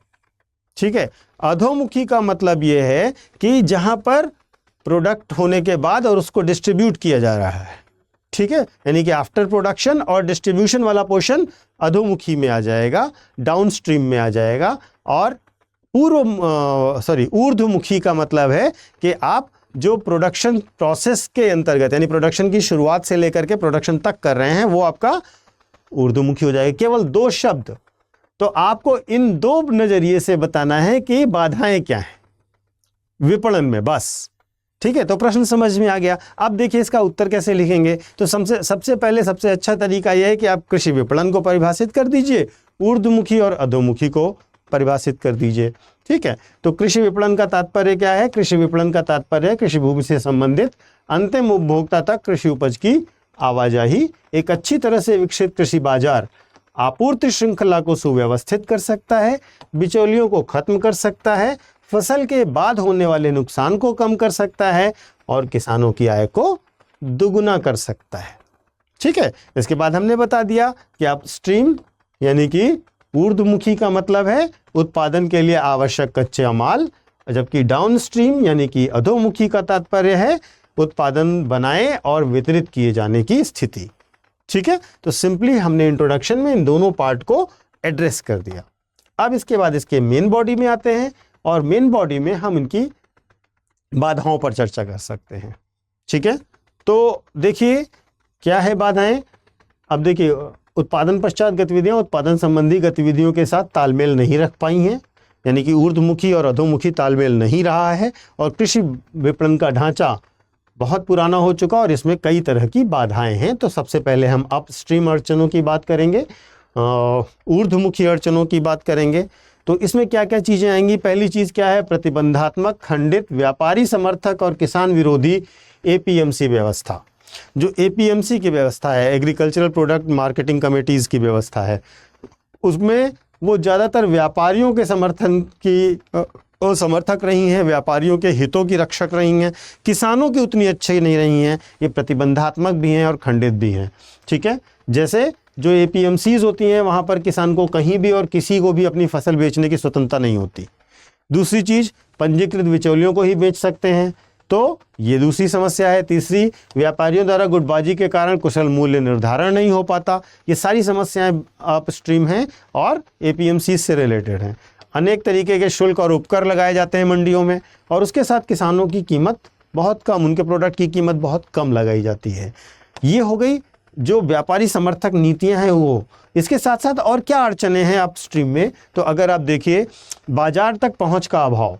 ठीक है, अधोमुखी का मतलब ये है कि जहां पर प्रोडक्ट होने के बाद और उसको डिस्ट्रीब्यूट किया जा रहा है। ठीक है, यानी कि आफ्टर प्रोडक्शन और डिस्ट्रीब्यूशन वाला पोर्शन अधोमुखी में आ जाएगा, डाउनस्ट्रीम में आ जाएगा। और ऊर्ध्वमुखी का मतलब है कि आप जो प्रोडक्शन प्रोसेस के अंतर्गत, यानी प्रोडक्शन की शुरुआत से लेकर के प्रोडक्शन तक कर रहे हैं, वो आपका ऊर्ध्वमुखी हो जाएगा। केवल 2 शब्द, तो आपको इन 2 नजरिए से बताना है कि बाधाएं क्या हैं विपणन में, बस। ठीक है, तो प्रश्न समझ में आ गया। अब देखिए इसका उत्तर कैसे लिखेंगे। तो सबसे पहले सबसे अच्छा तरीका यह है कि आप कृषि विपणन को परिभाषित कर दीजिए, ऊर्ध्वमुखी और अधोमुखी को परिभाषित कर दीजिए। ठीक है, तो कृषि विपणन का तात्पर्य क्या है? कृषि विपणन का तात्पर्य है कृषि भूमि से संबंधित अंतिम उपभोक्ता तक कृषि उपज की आवाजाही। एक अच्छी तरह से विकसित कृषि बाजार आपूर्ति श्रृंखला को सुव्यवस्थित कर सकता है, बिचौलियों को खत्म कर सकता है, फसल के बाद होने वाले नुकसान को कम कर सकता है और किसानों की आय को दुगुना कर सकता है। ठीक है, इसके बाद हमने बता दिया कि आप स्ट्रीम यानी कि ऊर्ध्वमुखी का मतलब है उत्पादन के लिए आवश्यक कच्चा माल, जबकि डाउन स्ट्रीम यानी कि अधोमुखी का तात्पर्य है उत्पादन बनाए और वितरित किए जाने की स्थिति। ठीक है, तो सिंपली हमने इंट्रोडक्शन में इन दोनों पार्ट को एड्रेस कर दिया। अब इसके बाद इसके मेन बॉडी में आते हैं और मेन बॉडी में हम इनकी बाधाओं पर चर्चा कर सकते हैं। ठीक है, तो देखिए क्या है बाधाएं। अब देखिए, उत्पादन पश्चात गतिविधियां उत्पादन संबंधी गतिविधियों के साथ तालमेल नहीं रख पाई हैं, यानी कि ऊर्ध्वमुखी और अधोमुखी तालमेल नहीं रहा है और कृषि विपणन का ढांचा बहुत पुराना हो चुका और इसमें कई तरह की बाधाएं हैं। तो सबसे पहले हम अपस्ट्रीम अड़चनों की बात करेंगे, ऊर्ध्वमुखी अड़चनों की बात करेंगे। तो इसमें क्या क्या चीज़ें आएंगी? पहली चीज़ क्या है? प्रतिबंधात्मक, खंडित, व्यापारी समर्थक और किसान विरोधी एपीएमसी व्यवस्था। जो एपीएमसी की व्यवस्था है, एग्रीकल्चरल प्रोडक्ट मार्केटिंग कमेटीज़ की व्यवस्था है, उसमें वो ज़्यादातर व्यापारियों के समर्थन की समर्थक रही हैं, व्यापारियों के हितों की रक्षक रही हैं, किसानों की उतनी अच्छी नहीं रही हैं। ये प्रतिबंधात्मक भी हैं और खंडित भी हैं। ठीक है, जैसे जो एपीएमसीज होती हैं वहाँ पर किसान को कहीं भी और किसी को भी अपनी फसल बेचने की स्वतंत्रता नहीं होती। दूसरी चीज़, पंजीकृत बिचौलियों को ही बेच सकते हैं, तो ये दूसरी समस्या है। तीसरी, व्यापारियों द्वारा गुटबाजी के कारण कुशल मूल्य निर्धारण नहीं हो पाता। ये सारी समस्याएं अपस्ट्रीम हैं और एपीएमसी से रिलेटेड हैं। अनेक तरीके के शुल्क और उपकर लगाए जाते हैं मंडियों में और उसके साथ किसानों की कीमत बहुत कम, उनके प्रोडक्ट की कीमत बहुत कम लगाई जाती है। ये हो गई जो व्यापारी समर्थक नीतियां हैं वो। इसके साथ साथ और क्या अड़चने हैं अपस्ट्रीम में? तो अगर आप देखिए, बाजार तक पहुंच का अभाव,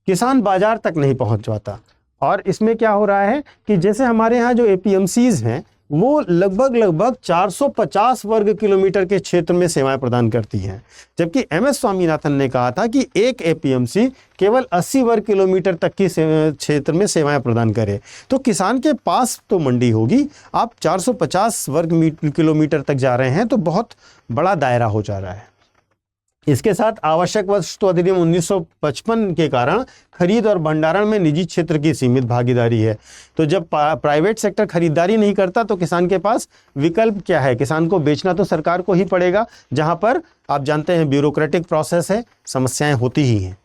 किसान बाजार तक नहीं पहुंच पाता। और इसमें क्या हो रहा है कि जैसे हमारे यहाँ जो एपीएमसीज हैं वो लगभग 450 वर्ग किलोमीटर के क्षेत्र में सेवाएं प्रदान करती हैं, जबकि एमएस स्वामीनाथन ने कहा था कि एक एपीएमसी केवल 80 वर्ग किलोमीटर तक की क्षेत्र में सेवाएं प्रदान करे। तो किसान के पास तो मंडी होगी, आप 450 वर्ग किलोमीटर तक जा रहे हैं तो बहुत बड़ा दायरा हो जा रहा है। इसके साथ आवश्यक वस्तु अधिनियम 1955 के कारण खरीद और भंडारण में निजी क्षेत्र की सीमित भागीदारी है। तो जब प्राइवेट सेक्टर खरीदारी नहीं करता तो किसान के पास विकल्प क्या है? किसान को बेचना तो सरकार को ही पड़ेगा, जहां पर आप जानते हैं ब्यूरोक्रेटिक प्रोसेस है, समस्याएं होती ही हैं।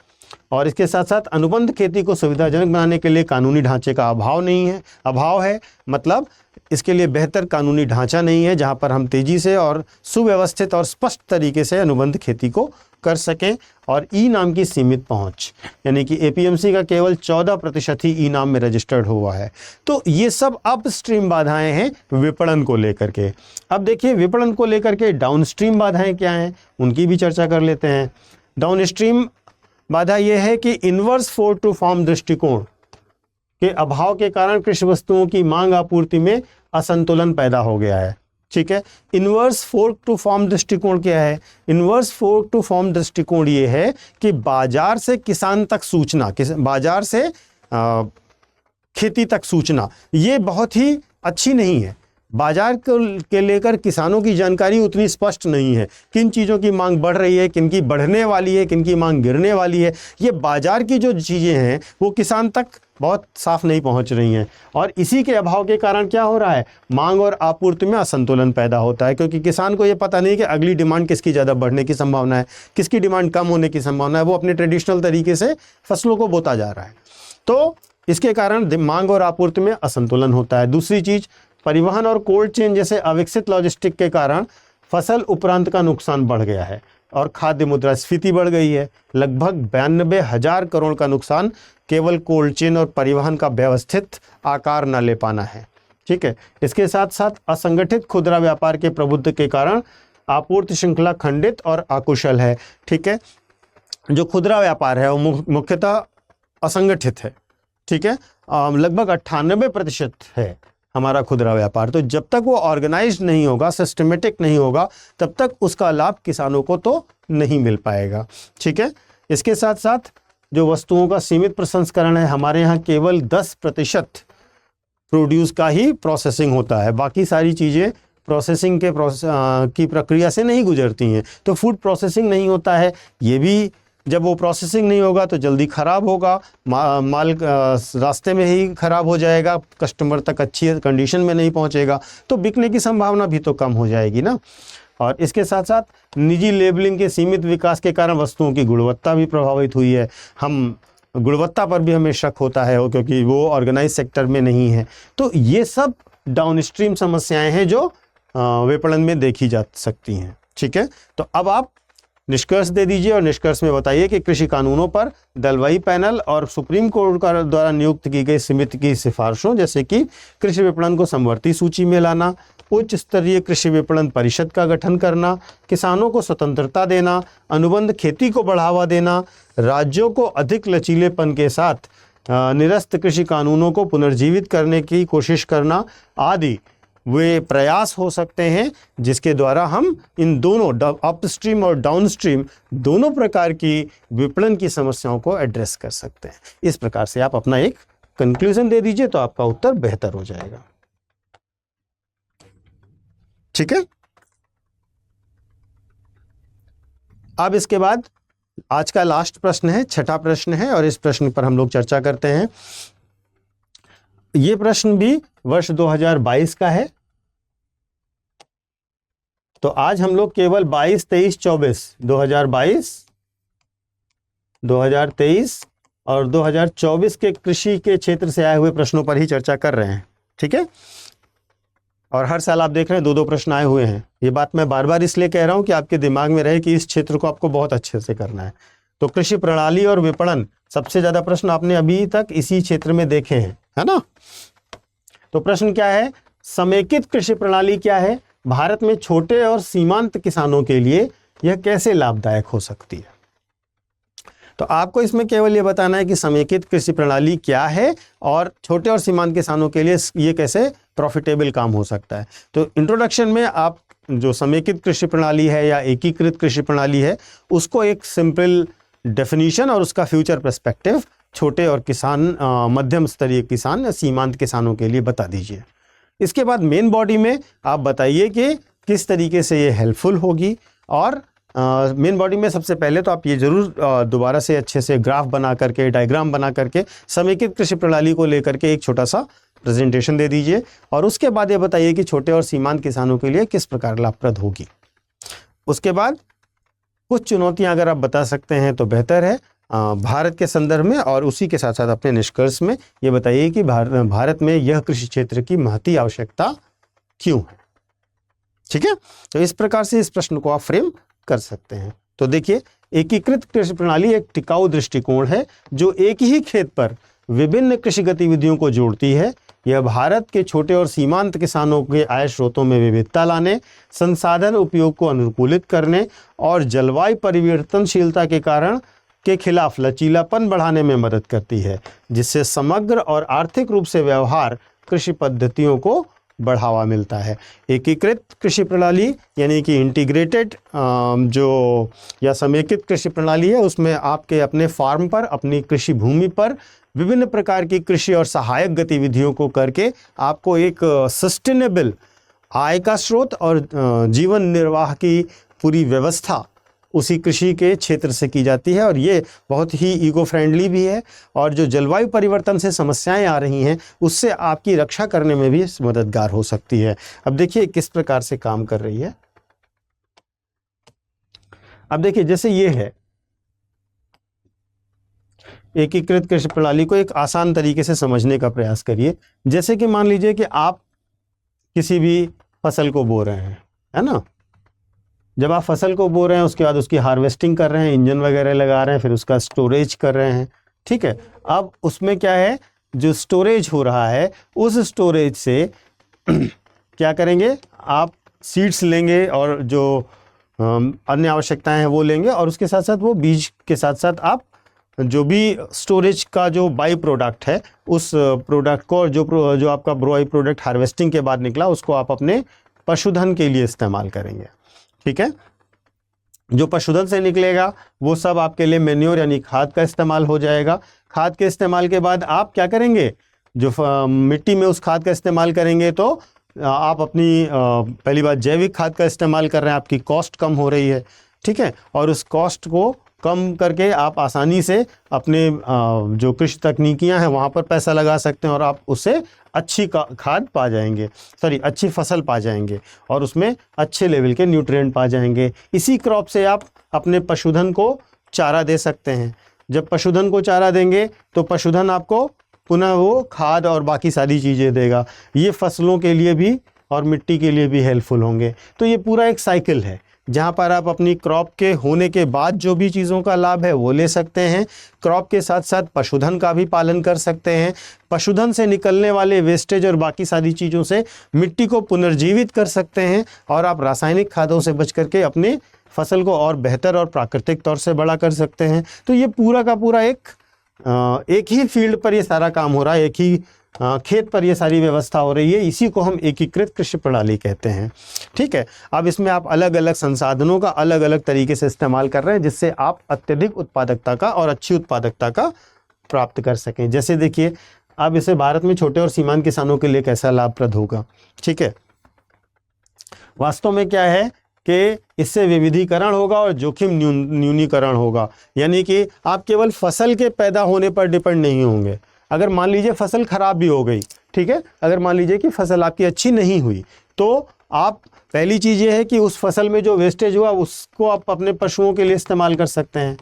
और इसके साथ साथ अनुबंध खेती को सुविधाजनक बनाने के लिए कानूनी ढांचे का अभाव है, मतलब इसके लिए बेहतर कानूनी ढांचा नहीं है जहां पर हम तेजी से और सुव्यवस्थित और स्पष्ट तरीके से अनुबंध खेती को कर सकें। और ई नाम की सीमित पहुंच, यानी कि एपीएमसी का केवल 14% ही ई नाम में रजिस्टर्ड हुआ है। तो ये सब अपस्ट्रीम बाधाएं हैं विपणन को लेकर के। अब देखिए विपणन को लेकर के डाउनस्ट्रीम बाधाएं क्या हैं, उनकी भी चर्चा कर लेते हैं। डाउनस्ट्रीम बाधा यह है कि इनवर्स फोर्स टू फॉर्म दृष्टिकोण के अभाव के कारण कृषि वस्तुओं की मांग आपूर्ति में असंतुलन पैदा हो गया है। ठीक है, इनवर्स फोर्स टू फॉर्म दृष्टिकोण क्या है? इनवर्स फोर्स टू फॉर्म दृष्टिकोण ये है कि बाजार से किसान तक सूचना, बाजार से खेती तक सूचना, ये बहुत ही अच्छी नहीं है। बाजार के लेकर किसानों की जानकारी उतनी स्पष्ट नहीं है, किन चीज़ों की मांग बढ़ रही है, किन की बढ़ने वाली है, किन की मांग गिरने वाली है। ये बाजार की जो चीज़ें हैं वो किसान तक बहुत साफ नहीं पहुंच रही हैं। और इसी के अभाव के कारण क्या हो रहा है? मांग और आपूर्ति में असंतुलन पैदा होता है, क्योंकि किसान को ये पता नहीं कि अगली डिमांड किसकी ज़्यादा बढ़ने की संभावना है, किसकी डिमांड कम होने की संभावना है। वो अपने ट्रेडिशनल तरीके से फसलों को बोता जा रहा है, तो इसके कारण मांग और आपूर्ति में असंतुलन होता है। दूसरी चीज़, परिवहन और कोल्ड चेन जैसे अविकसित लॉजिस्टिक के कारण फसल उपरांत का नुकसान बढ़ गया है और खाद्य मुद्रास्फीति बढ़ गई है। लगभग 92,000 करोड़ का नुकसान केवल कोल्ड चेन और परिवहन का व्यवस्थित आकार न ले पाना है। ठीक है, इसके साथ साथ असंगठित खुदरा व्यापार के प्रभुत्व के कारण आपूर्ति श्रृंखला खंडित और अकुशल है। ठीक है, जो खुदरा व्यापार है वो मुख्यतः असंगठित है। ठीक है, लगभग 98% है हमारा खुदरा व्यापार। तो जब तक वो ऑर्गेनाइज्ड नहीं होगा, सिस्टमेटिक नहीं होगा, तब तक उसका लाभ किसानों को तो नहीं मिल पाएगा। ठीक है, इसके साथ साथ जो वस्तुओं का सीमित प्रसंस्करण है, हमारे यहाँ केवल 10% प्रोड्यूस का ही प्रोसेसिंग होता है, बाकी सारी चीज़ें प्रोसेसिंग की प्रक्रिया से नहीं गुजरती हैं। तो फूड प्रोसेसिंग नहीं होता है, ये भी जब वो प्रोसेसिंग नहीं होगा तो जल्दी ख़राब होगा, माल रास्ते में ही ख़राब हो जाएगा, कस्टमर तक अच्छी कंडीशन में नहीं पहुंचेगा, तो बिकने की संभावना भी तो कम हो जाएगी ना। और इसके साथ साथ निजी लेबलिंग के सीमित विकास के कारण वस्तुओं की गुणवत्ता भी प्रभावित हुई है। हम गुणवत्ता पर भी हमें शक होता है क्योंकि वो ऑर्गेनाइज सेक्टर में नहीं है। तो ये सब डाउनस्ट्रीम समस्याएं हैं जो विपणन में देखी जा सकती हैं। ठीक है, तो अब आप निष्कर्ष दे दीजिए और निष्कर्ष में बताइए कि कृषि कानूनों पर दलवाई पैनल और सुप्रीम कोर्ट का द्वारा नियुक्त की गई समिति की सिफारिशों, जैसे कि कृषि विपणन को समवर्ती सूची में लाना, उच्च स्तरीय कृषि विपणन परिषद का गठन करना, किसानों को स्वतंत्रता देना, अनुबंध खेती को बढ़ावा देना, राज्यों को अधिक लचीलेपन के साथ निरस्त कृषि कानूनों को पुनर्जीवित करने की कोशिश करना आदि वे प्रयास हो सकते हैं, जिसके द्वारा हम इन दोनों अपस्ट्रीम और डाउनस्ट्रीम दोनों प्रकार की विपणन की समस्याओं को एड्रेस कर सकते हैं। इस प्रकार से आप अपना एक कंक्लूजन दे दीजिए तो आपका उत्तर बेहतर हो जाएगा। ठीक है, अब इसके बाद आज का लास्ट प्रश्न है, छठा प्रश्न है, और इस प्रश्न पर हम लोग चर्चा करते हैं। ये प्रश्न भी वर्ष 2022 का है। तो आज हम लोग केवल 22, 23, 24, 2022, 2023 और 2024 के कृषि के क्षेत्र से आए हुए प्रश्नों पर ही चर्चा कर रहे हैं। ठीक है, और हर साल आप देख रहे हैं 2-2 प्रश्न आए हुए हैं। ये बात मैं बार बार इसलिए कह रहा हूं कि आपके दिमाग में रहे कि इस क्षेत्र को आपको बहुत अच्छे से करना है। तो कृषि प्रणाली और विपणन, सबसे ज्यादा प्रश्न आपने अभी तक इसी क्षेत्र में देखे हैं, है ना। तो प्रश्न क्या है? समेकित कृषि प्रणाली क्या है? भारत में छोटे और सीमांत किसानों के लिए यह कैसे लाभदायक हो सकती है? तो आपको इसमें केवल ये बताना है कि समेकित कृषि प्रणाली क्या है और छोटे और सीमांत किसानों के लिए ये कैसे प्रॉफिटेबल काम हो सकता है। तो इंट्रोडक्शन में आप जो समेकित कृषि प्रणाली है या एकीकृत कृषि प्रणाली है उसको एक सिंपल डेफिनेशन और उसका फ्यूचर पर्सपेक्टिव छोटे और किसान मध्यम स्तरीय किसान या सीमांत किसानों के लिए बता दीजिए। इसके बाद मेन बॉडी में आप बताइए कि किस तरीके से ये हेल्पफुल होगी। और मेन बॉडी में सबसे पहले तो आप ये जरूर दोबारा से अच्छे से ग्राफ बना करके डायग्राम बना करके समेकित कृषि प्रणाली को लेकर के एक छोटा सा प्रेजेंटेशन दे दीजिए और उसके बाद ये बताइए कि छोटे और सीमांत किसानों के लिए किस प्रकार लाभप्रद होगी। उसके बाद कुछ चुनौतियां अगर आप बता सकते हैं तो बेहतर है भारत के संदर्भ में, और उसी के साथ साथ अपने निष्कर्ष में ये बताइए कि भारत में यह कृषि क्षेत्र की महती आवश्यकता क्यों है। ठीक है, तो इस प्रकार से इस प्रश्न को आप फ्रेम कर सकते हैं। तो देखिए, एकीकृत कृषि प्रणाली एक टिकाऊ दृष्टिकोण है जो एक ही खेत पर विभिन्न कृषि गतिविधियों को जोड़ती है। यह भारत के छोटे और सीमांत किसानों के आय स्रोतों में विविधता लाने, संसाधन उपयोग को अनुकूलित करने और जलवायु परिवर्तनशीलता के कारण के खिलाफ लचीलापन बढ़ाने में मदद करती है, जिससे समग्र और आर्थिक रूप से व्यवहार कृषि पद्धतियों को बढ़ावा मिलता है। एकीकृत कृषि प्रणाली यानी कि इंटीग्रेटेड जो या समेकित कृषि प्रणाली है उसमें आपके अपने फार्म पर, अपनी कृषि भूमि पर विभिन्न प्रकार की कृषि और सहायक गतिविधियों को करके आपको एक सस्टेनेबल आय का स्रोत और जीवन निर्वाह की पूरी व्यवस्था उसी कृषि के क्षेत्र से की जाती है। और ये बहुत ही इको फ्रेंडली भी है और जो जलवायु परिवर्तन से समस्याएं आ रही हैं उससे आपकी रक्षा करने में भी मददगार हो सकती है। अब देखिए किस प्रकार से काम कर रही है। अब देखिए, जैसे ये है एकीकृत कृषि प्रणाली को एक आसान तरीके से समझने का प्रयास करिए। जैसे कि मान लीजिए कि आप किसी भी फसल को बो रहे हैं, है ना। जब आप फसल को बो रहे हैं उसके बाद उसकी हार्वेस्टिंग कर रहे हैं, इंजन वगैरह लगा रहे हैं, फिर उसका स्टोरेज कर रहे हैं। ठीक है, अब उसमें क्या है, जो स्टोरेज हो रहा है उस स्टोरेज से क्या करेंगे, आप सीड्स लेंगे और जो अन्य आवश्यकताएं हैं वो लेंगे, और उसके साथ साथ वो बीज के साथ साथ आप जो भी स्टोरेज का जो बाई प्रोडक्ट है उस प्रोडक्ट को, जो आपका बाई प्रोडक्ट हार्वेस्टिंग के बाद निकला उसको आप अपने पशुधन के लिए इस्तेमाल करेंगे। ठीक है, जो पशुधन से निकलेगा वो सब आपके लिए मेन्योर यानी खाद का इस्तेमाल हो जाएगा। खाद के इस्तेमाल के बाद आप क्या करेंगे, जो मिट्टी में उस खाद का इस्तेमाल करेंगे तो आप अपनी पहली बात जैविक खाद का इस्तेमाल कर रहे हैं, आपकी कॉस्ट कम हो रही है। ठीक है, और उस कॉस्ट को कम करके आप आसानी से अपने जो कृषि तकनीकियां हैं वहाँ पर पैसा लगा सकते हैं और आप उससे अच्छी खाद पा जाएंगे, अच्छी फसल पा जाएंगे और उसमें अच्छे लेवल के न्यूट्रिएंट पा जाएंगे। इसी क्रॉप से आप अपने पशुधन को चारा दे सकते हैं। जब पशुधन को चारा देंगे तो पशुधन आपको पुनः वो खाद और बाकी सारी चीज़ें देगा। ये फसलों के लिए भी और मिट्टी के लिए भी हेल्पफुल होंगे। तो ये पूरा एक साइकिल है जहाँ पर आप अपनी क्रॉप के होने के बाद जो भी चीज़ों का लाभ है वो ले सकते हैं। क्रॉप के साथ साथ पशुधन का भी पालन कर सकते हैं। पशुधन से निकलने वाले वेस्टेज और बाकी सारी चीज़ों से मिट्टी को पुनर्जीवित कर सकते हैं और आप रासायनिक खादों से बच करके अपने फसल को और बेहतर और प्राकृतिक तौर से बड़ा कर सकते हैं। तो ये पूरा का पूरा एक ही फील्ड पर ये सारा काम हो रहा है, एक ही खेत पर ये सारी व्यवस्था हो रही है। इसी को हम एकीकृत कृषि प्रणाली कहते हैं। ठीक है, अब इसमें आप अलग अलग संसाधनों का अलग अलग तरीके से इस्तेमाल कर रहे हैं जिससे आप अत्यधिक उत्पादकता का और अच्छी उत्पादकता का प्राप्त कर सकें। जैसे देखिए, अब इसे भारत में छोटे और सीमांत किसानों के लिए कैसा लाभप्रद होगा। ठीक है, वास्तव में क्या है कि इससे विविधीकरण होगा और जोखिम न्यूनीकरण होगा। यानी कि आप केवल फसल के पैदा होने पर डिपेंड नहीं होंगे। अगर मान लीजिए फसल खराब भी हो गई, ठीक है, अगर मान लीजिए कि फसल आपकी अच्छी नहीं हुई तो आप पहली चीज़ ये है कि उस फसल में जो वेस्टेज हुआ उसको आप अपने पशुओं के लिए इस्तेमाल कर सकते हैं,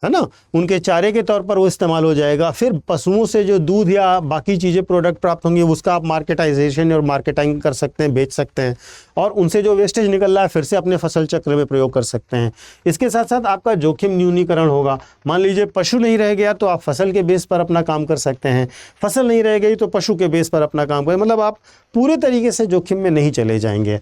है ना। उनके चारे के तौर पर वो इस्तेमाल हो जाएगा। फिर पशुओं से जो दूध या बाकी चीज़ें प्रोडक्ट प्राप्त होंगी उसका आप मार्केटाइजेशन और मार्केटिंग कर सकते हैं, बेच सकते हैं और उनसे जो वेस्टेज निकल रहा है फिर से अपने फसल चक्र में प्रयोग कर सकते हैं। इसके साथ साथ आपका जोखिम न्यूनीकरण होगा। मान लीजिए पशु नहीं रह गया तो आप फसल के बेस पर अपना काम कर सकते हैं, फसल नहीं रह गई तो पशु के बेस पर अपना काम करें, मतलब आप पूरे तरीके से जोखिम में नहीं चले जाएंगे।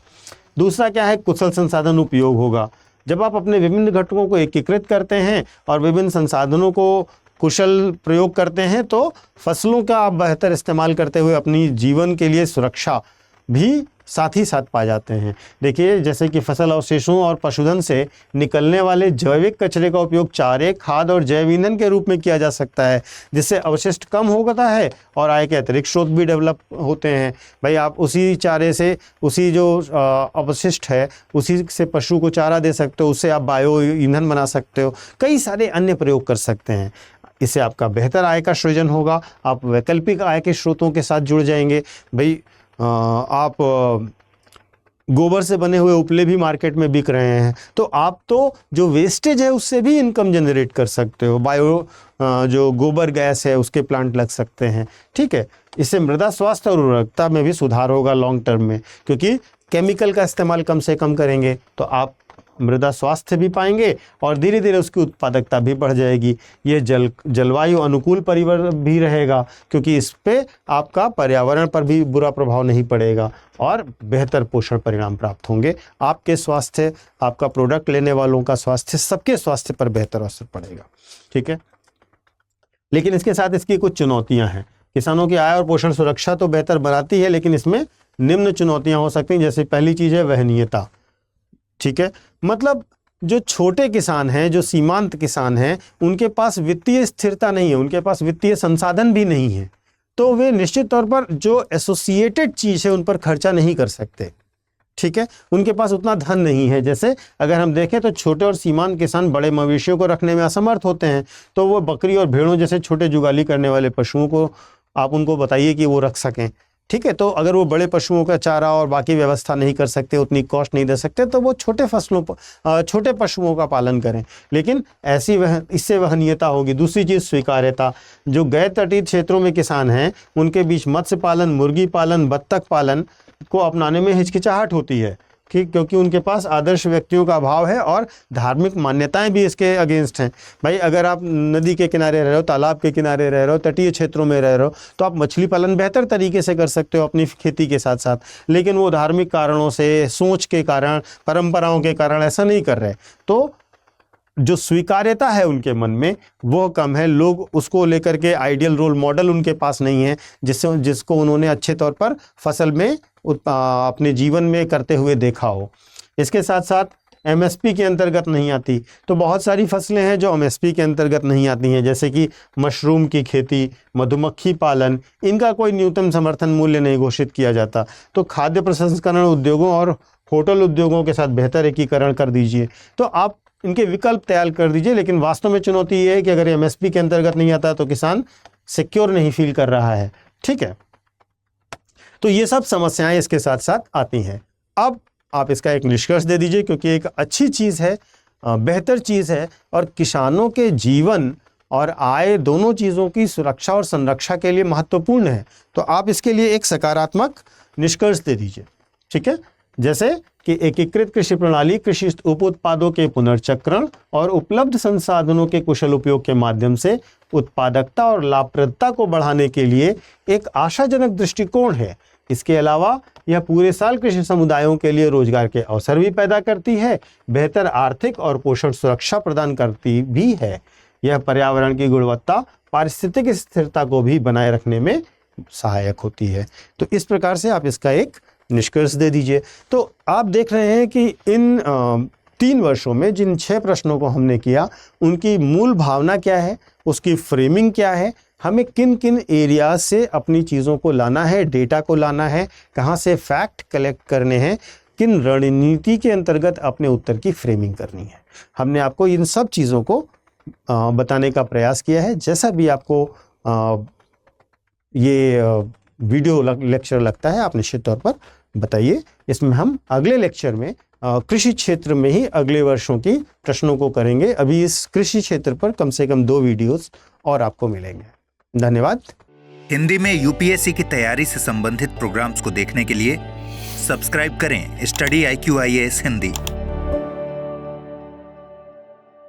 दूसरा क्या है, कुशल संसाधन उपयोग होगा। जब आप अपने विभिन्न घटकों को एकीकृत करते हैं और विभिन्न संसाधनों को कुशल प्रयोग करते हैं तो फसलों का आप बेहतर इस्तेमाल करते हुए अपनी जीवन के लिए सुरक्षा भी साथ ही साथ पा जाते हैं। देखिए, जैसे कि फसल अवशेषों और पशुधन से निकलने वाले जैविक कचरे का उपयोग चारे, खाद और जैव ईंधन के रूप में किया जा सकता है, जिससे अवशिष्ट कम होता है और आय के अतिरिक्त स्रोत भी डेवलप होते हैं। भाई, आप उसी चारे से, उसी जो अवशिष्ट है उसी से पशु को चारा दे सकते हो, उससे आप बायो ईंधन बना सकते हो, कई सारे अन्य प्रयोग कर सकते हैं। इससे आपका बेहतर आय का सृजन होगा, आप वैकल्पिक आय के स्रोतों के साथ जुड़ जाएंगे। भाई, आप गोबर से बने हुए उपले भी मार्केट में बिक रहे हैं, तो आप तो जो वेस्टेज है उससे भी इनकम जनरेट कर सकते हो। बायो जो गोबर गैस है उसके प्लांट लग सकते हैं, ठीक है। इससे मृदा स्वास्थ्य और उर्वरकता में भी सुधार होगा लॉन्ग टर्म में, क्योंकि केमिकल का इस्तेमाल कम से कम करेंगे तो आप मृदा स्वास्थ्य भी पाएंगे और धीरे धीरे उसकी उत्पादकता भी बढ़ जाएगी। ये जलवायु अनुकूल परिवर्तन भी रहेगा, क्योंकि इस पे आपका पर्यावरण पर भी बुरा प्रभाव नहीं पड़ेगा और बेहतर पोषण परिणाम प्राप्त होंगे। आपके स्वास्थ्य, आपका प्रोडक्ट लेने वालों का स्वास्थ्य, सबके स्वास्थ्य पर बेहतर असर पड़ेगा, ठीक है। लेकिन इसके साथ इसकी कुछ चुनौतियाँ हैं। किसानों की आय और पोषण सुरक्षा तो बेहतर बनाती है, लेकिन इसमें निम्न चुनौतियाँ हो सकती हैं। जैसे पहली चीज़ है वहनीयता, ठीक है। मतलब जो छोटे किसान हैं, जो सीमांत किसान हैं, उनके पास वित्तीय स्थिरता नहीं है, उनके पास वित्तीय संसाधन भी नहीं है, तो वे निश्चित तौर पर जो एसोसिएटेड चीज़ है उन पर खर्चा नहीं कर सकते, ठीक है। उनके पास उतना धन नहीं है। जैसे अगर हम देखें तो छोटे और सीमांत किसान बड़े मवेशियों को रखने में असमर्थ होते हैं, तो वो बकरी और भेड़ों जैसे छोटे जुगाली करने वाले पशुओं को आप उनको बताइए कि वो रख सकें, ठीक है। तो अगर वो बड़े पशुओं का चारा और बाकी व्यवस्था नहीं कर सकते, उतनी कॉस्ट नहीं दे सकते, तो वो छोटे पशुओं का पालन करें। लेकिन इससे वहनीयता होगी। दूसरी चीज़ स्वीकार्यता। जो गैर तटीय क्षेत्रों में किसान हैं उनके बीच मत्स्य पालन, मुर्गी पालन, बत्तख पालन को अपनाने में हिचकिचाहट होती है, क्योंकि उनके पास आदर्श व्यक्तियों का अभाव है और धार्मिक मान्यताएं भी इसके अगेंस्ट हैं। भाई, अगर आप नदी के किनारे रह रहे हो, तालाब के किनारे रह रहे हो, तटीय क्षेत्रों में रह रहे हो, तो आप मछली पालन बेहतर तरीके से कर सकते हो अपनी खेती के साथ साथ। लेकिन वो धार्मिक कारणों से, सोच के कारण, परंपराओं के कारण ऐसा नहीं कर रहे, तो जो स्वीकार्यता है उनके मन में वो कम है। लोग उसको लेकर के आइडियल रोल मॉडल उनके पास नहीं है जिसको उन्होंने अच्छे तौर पर फसल में अपने जीवन में करते हुए देखा हो। इसके साथ साथ एमएसपी के अंतर्गत नहीं आती, तो बहुत सारी फसलें हैं जो एमएसपी के अंतर्गत नहीं आती हैं, जैसे कि मशरूम की खेती, मधुमक्खी पालन, इनका कोई न्यूनतम समर्थन मूल्य नहीं घोषित किया जाता। तो खाद्य प्रसंस्करण उद्योगों और होटल उद्योगों के साथ बेहतर एकीकरण कर दीजिए, तो आप इनके विकल्प तैयार कर दीजिए। लेकिन वास्तव में चुनौती ये है कि अगर एमएसपी के अंतर्गत नहीं आता तो किसान सिक्योर नहीं फील कर रहा है, ठीक है। तो ये सब समस्याएं इसके साथ साथ आती हैं। अब आप इसका एक निष्कर्ष दे दीजिए, क्योंकि एक अच्छी चीज़ है, बेहतर चीज़ है और किसानों के जीवन और आय दोनों चीज़ों की सुरक्षा और संरक्षा के लिए महत्वपूर्ण है। तो आप इसके लिए एक सकारात्मक निष्कर्ष दे दीजिए, ठीक है। जैसे कि एकीकृत कृषि प्रणाली कृषि उप उत्पादों के पुनर्चक्रण और उपलब्ध संसाधनों के कुशल उपयोग के माध्यम से उत्पादकता और लाभप्रदता को बढ़ाने के लिए एक आशाजनक दृष्टिकोण है। इसके अलावा यह पूरे साल कृषि समुदायों के लिए रोजगार के अवसर भी पैदा करती है, बेहतर आर्थिक और पोषण सुरक्षा प्रदान करती भी है। यह पर्यावरण की गुणवत्ता, पारिस्थितिक स्थिरता को भी बनाए रखने में सहायक होती है। तो इस प्रकार से आप इसका एक निष्कर्ष दे दीजिए। तो आप देख रहे हैं कि इन 3 वर्षों में जिन 6 प्रश्नों को हमने किया, उनकी मूल भावना क्या है, उसकी फ्रेमिंग क्या है, हमें किन किन एरियाज से अपनी चीज़ों को लाना है, डेटा को लाना है, कहाँ से फैक्ट कलेक्ट करने हैं, किन रणनीति के अंतर्गत अपने उत्तर की फ्रेमिंग करनी है। हमने आपको इन सब चीज़ों को बताने का प्रयास किया है। जैसा भी आपको ये वीडियो लेक्चर लगता है आप निश्चित तौर पर बताइए। इसमें हम अगले लेक्चर में कृषि क्षेत्र में ही अगले वर्षों की प्रश्नों को करेंगे। अभी इस कृषि क्षेत्र पर कम से कम 2 वीडियोस और आपको मिलेंगे। धन्यवाद। हिंदी में यूपीएससी की तैयारी से संबंधित प्रोग्राम्स को देखने के लिए सब्सक्राइब करें स्टडी IQ IAS हिंदी।